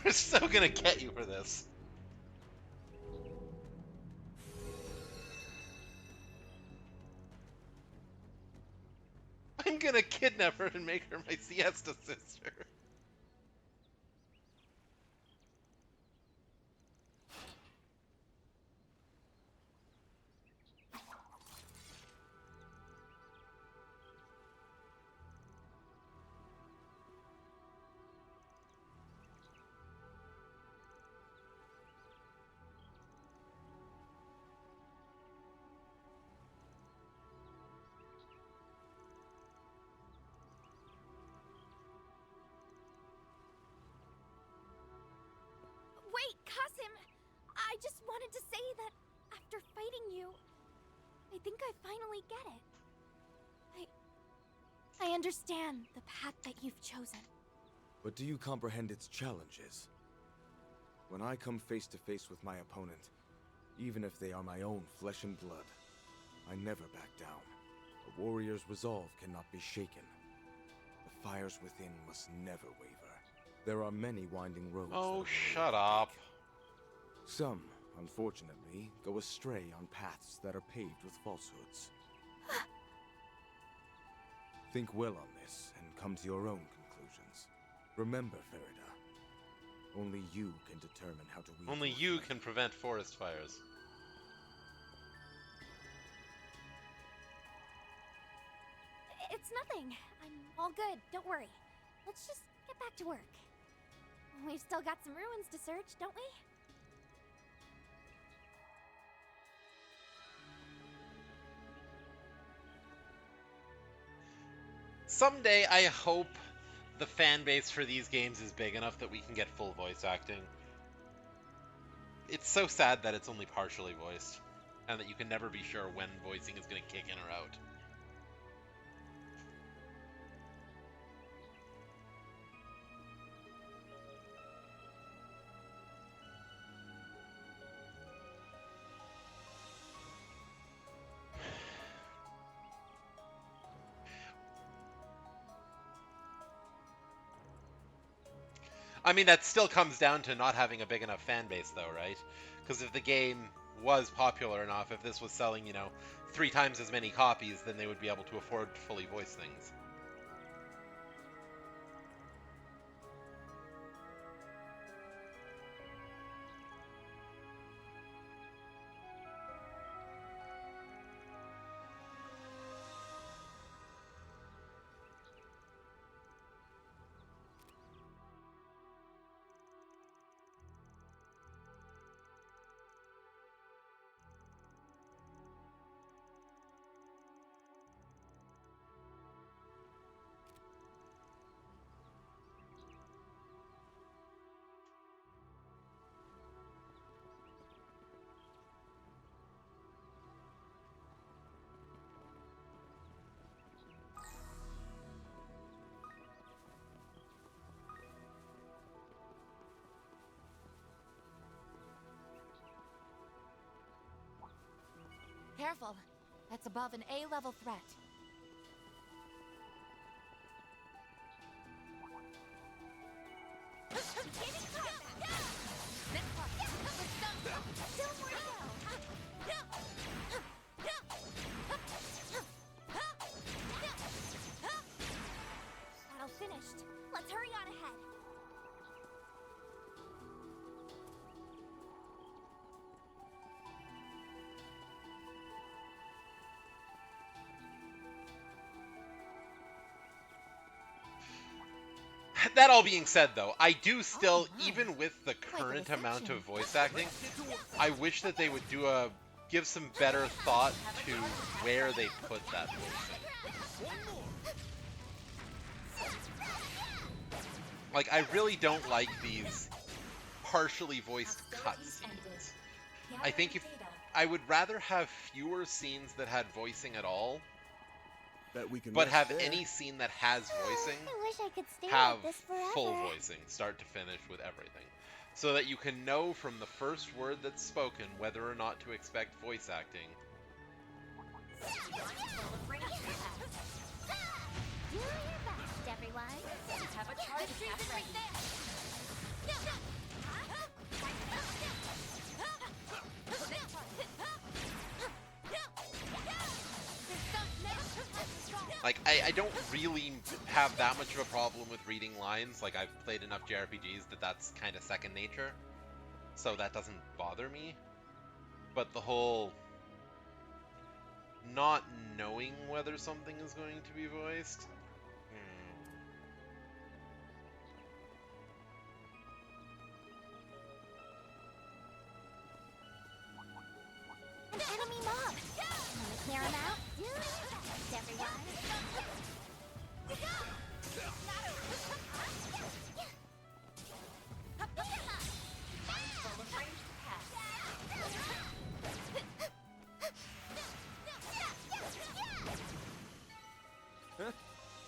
We're so gonna get you for this. I'm gonna kidnap her and make her my siesta sister. Wait, Kasim! I just wanted to say that after fighting you, I think I finally get it. I understand the path that you've chosen. But do you comprehend its challenges? When I come face to face with my opponent, even if they are my own flesh and blood, I never back down. A warrior's resolve cannot be shaken. The fires within must never waver. There are many winding roads. Oh, shut up. Some, unfortunately, go astray on paths that are paved with falsehoods. Think well on this and come to your own conclusions. Remember, Farida, only you can determine how to weed. Only you can prevent forest fires. It's nothing. I'm all good. Don't worry. Let's just get back to work. We've still got some ruins to search, don't we? Someday, I hope the fan base for these games is big enough that we can get full voice acting. It's so sad that it's only partially voiced, and that you can never be sure when voicing is going to kick in or out. I mean, that still comes down to not having a big enough fan base, though, right? Because if the game was popular enough, if this was selling, 3 times as many copies, then they would be able to afford to fully voice things. Careful. That's above an A-level threat. That all being said, though, I do still, even with the current amount of voice acting, I wish that they would give some better thought to where they put that voicing. Like, I really don't like these partially voiced cutscenes. I think I would rather have fewer scenes that had voicing at all, but have any scene that has voicing I wish I could stay have like this forever. full voicing, start to finish, with everything. So that you can know from the first word that's spoken whether or not to expect voice acting. Do your best, everyone. Have a charge attack ready. Like, I don't really have that much of a problem with reading lines. Like, I've played enough JRPGs that that's kind of second nature. So that doesn't bother me. But the whole not knowing whether something is going to be voiced... An enemy mob. Wanna clear him out? Do your best, everyone.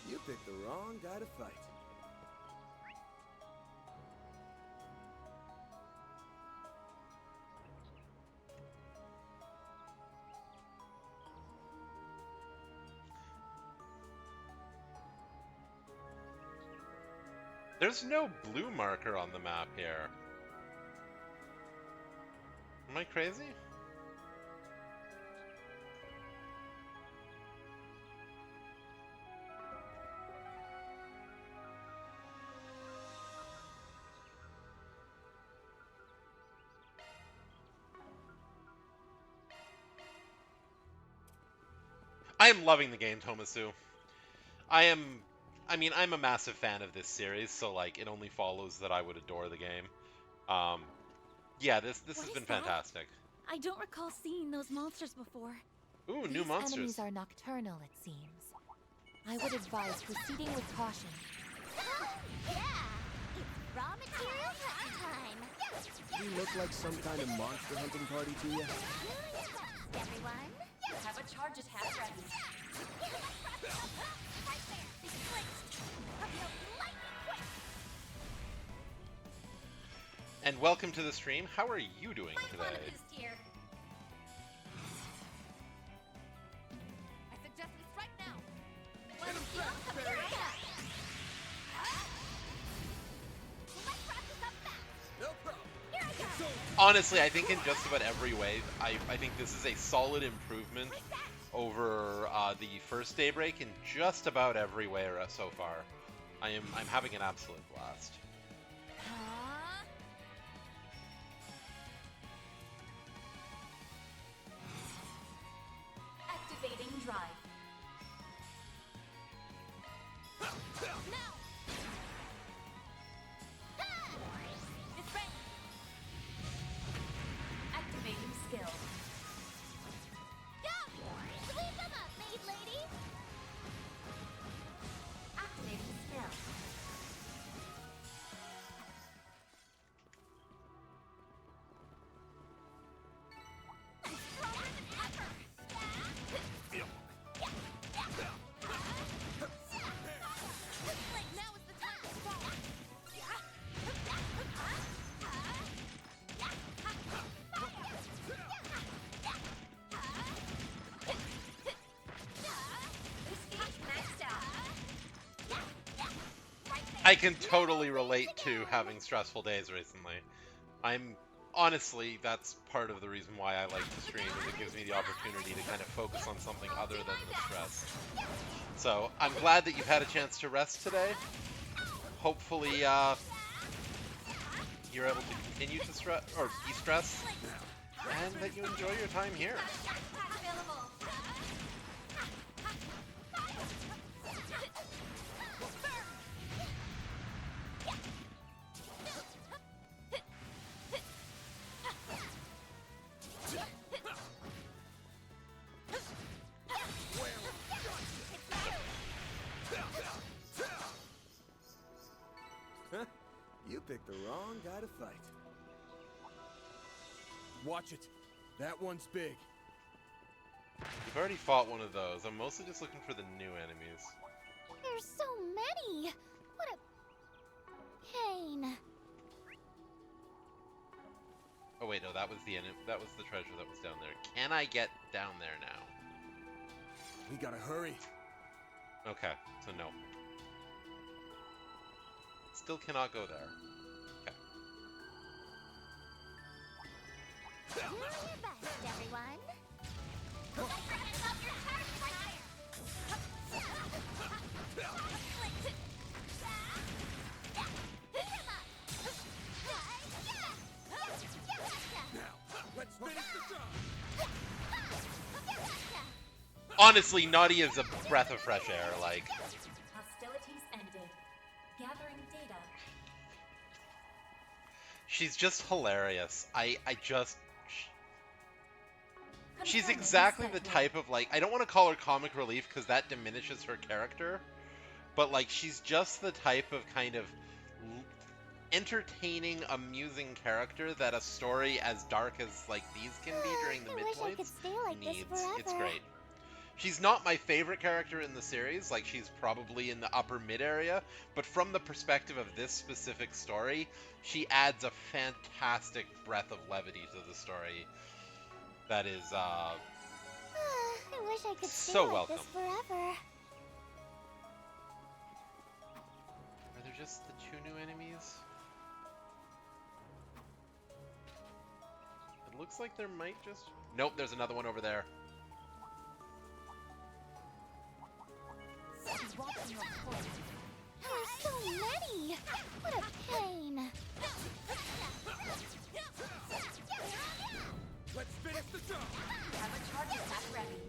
You picked the wrong guy to fight. There's no blue marker on the map here. Am I crazy? I am loving the game, Tomasu. I mean, I'm a massive fan of this series, so, like, it only follows that I would adore the game. Yeah, this has been fantastic. I don't recall seeing those monsters before. Ooh, new monsters. These enemies are nocturnal, it seems. I would advise proceeding with caution. Yeah! It's raw material hunting time! You look like some kind of monster hunting party to you. Do your best, everyone. Have a charge attack ready. And welcome to the stream. How are you doing today? I suggest we strike now. No problem. Honestly, I think in just about every way, I think this is a solid improvement over the first Daybreak in just about every way so far. I'm having an absolute blast. Activating drive. Activating skill. Sweep them up, maid lady! Activating skill. I can totally relate to having stressful days recently. Honestly, that's part of the reason why I like to stream, is it gives me the opportunity to kind of focus on something other than the stress. So, I'm glad that you've had a chance to rest today. Hopefully, you're able to continue to de-stress, and that you enjoy your time here. picked the wrong guy to fight. Watch it. That one's big. We've already fought one of those. I'm mostly just looking for the new enemies. There's so many! What a pain. Oh wait, no, that was the that was the treasure that was down there. Can I get down there now? We gotta hurry. Okay, so no. Still cannot go there. Okay. Do your best, everyone. Honestly, Naughty is a breath of fresh air, like... Hostilities ended. Gathering data. She's just hilarious. She's exactly the type of, like... I don't want to call her comic relief, because that diminishes her character. But, like, she's just the type of kind of... entertaining, amusing character that a story as dark as, like, these can be during the midpoints needs. It's great. She's not my favorite character in the series, like she's probably in the upper mid area, but from the perspective of this specific story, she adds a fantastic breath of levity to the story that is I wish I could stay so like welcome. this forever. Are there just the 2 new enemies? It looks like there might just... Nope, there's another one over there. There's so many! What a pain! Let's finish the job! Have a charge attack ready.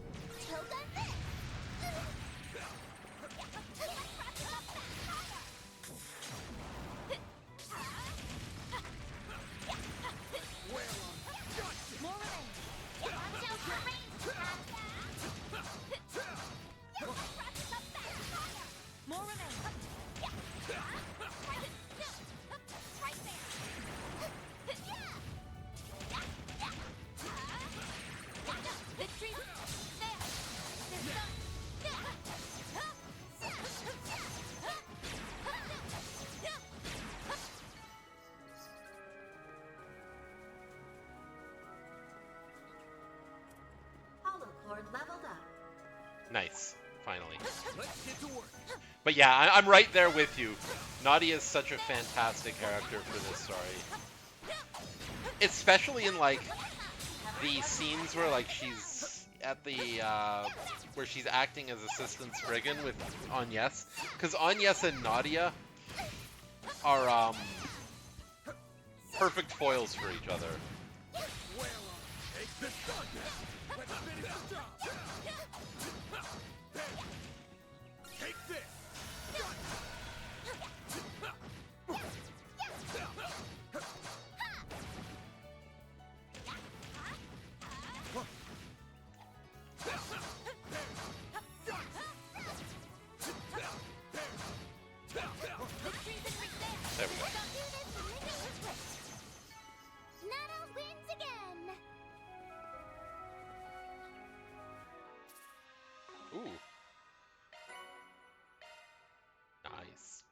Leveled up. Nice. Finally. Let's get to work. But yeah, I'm right there with you. Nadia is such a fantastic character for this story. Especially in, like, the scenes where, like, she's at the, where she's acting as Assistant Spriggan with Agnes. Because Agnes and Nadia are, perfect foils for each other. Take this gun now. Let's finish the job. Take this. There we go. Nana wins again! Ooh. Nice.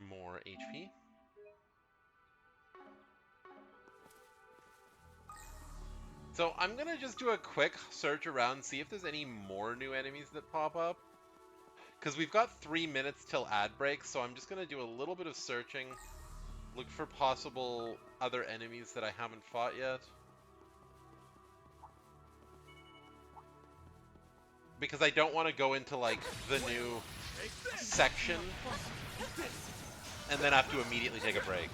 More HP. So I'm gonna just do a quick search around, see if there's any more new enemies that pop up. Because we've got 3 minutes till ad break, so I'm just gonna do a little bit of searching. Look for possible other enemies that I haven't fought yet. Because I don't want to go into, like, the new section and then have to immediately take a break.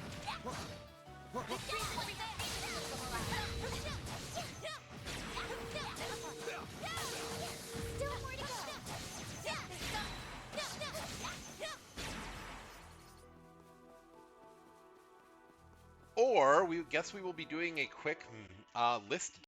Or we guess we will be doing a quick list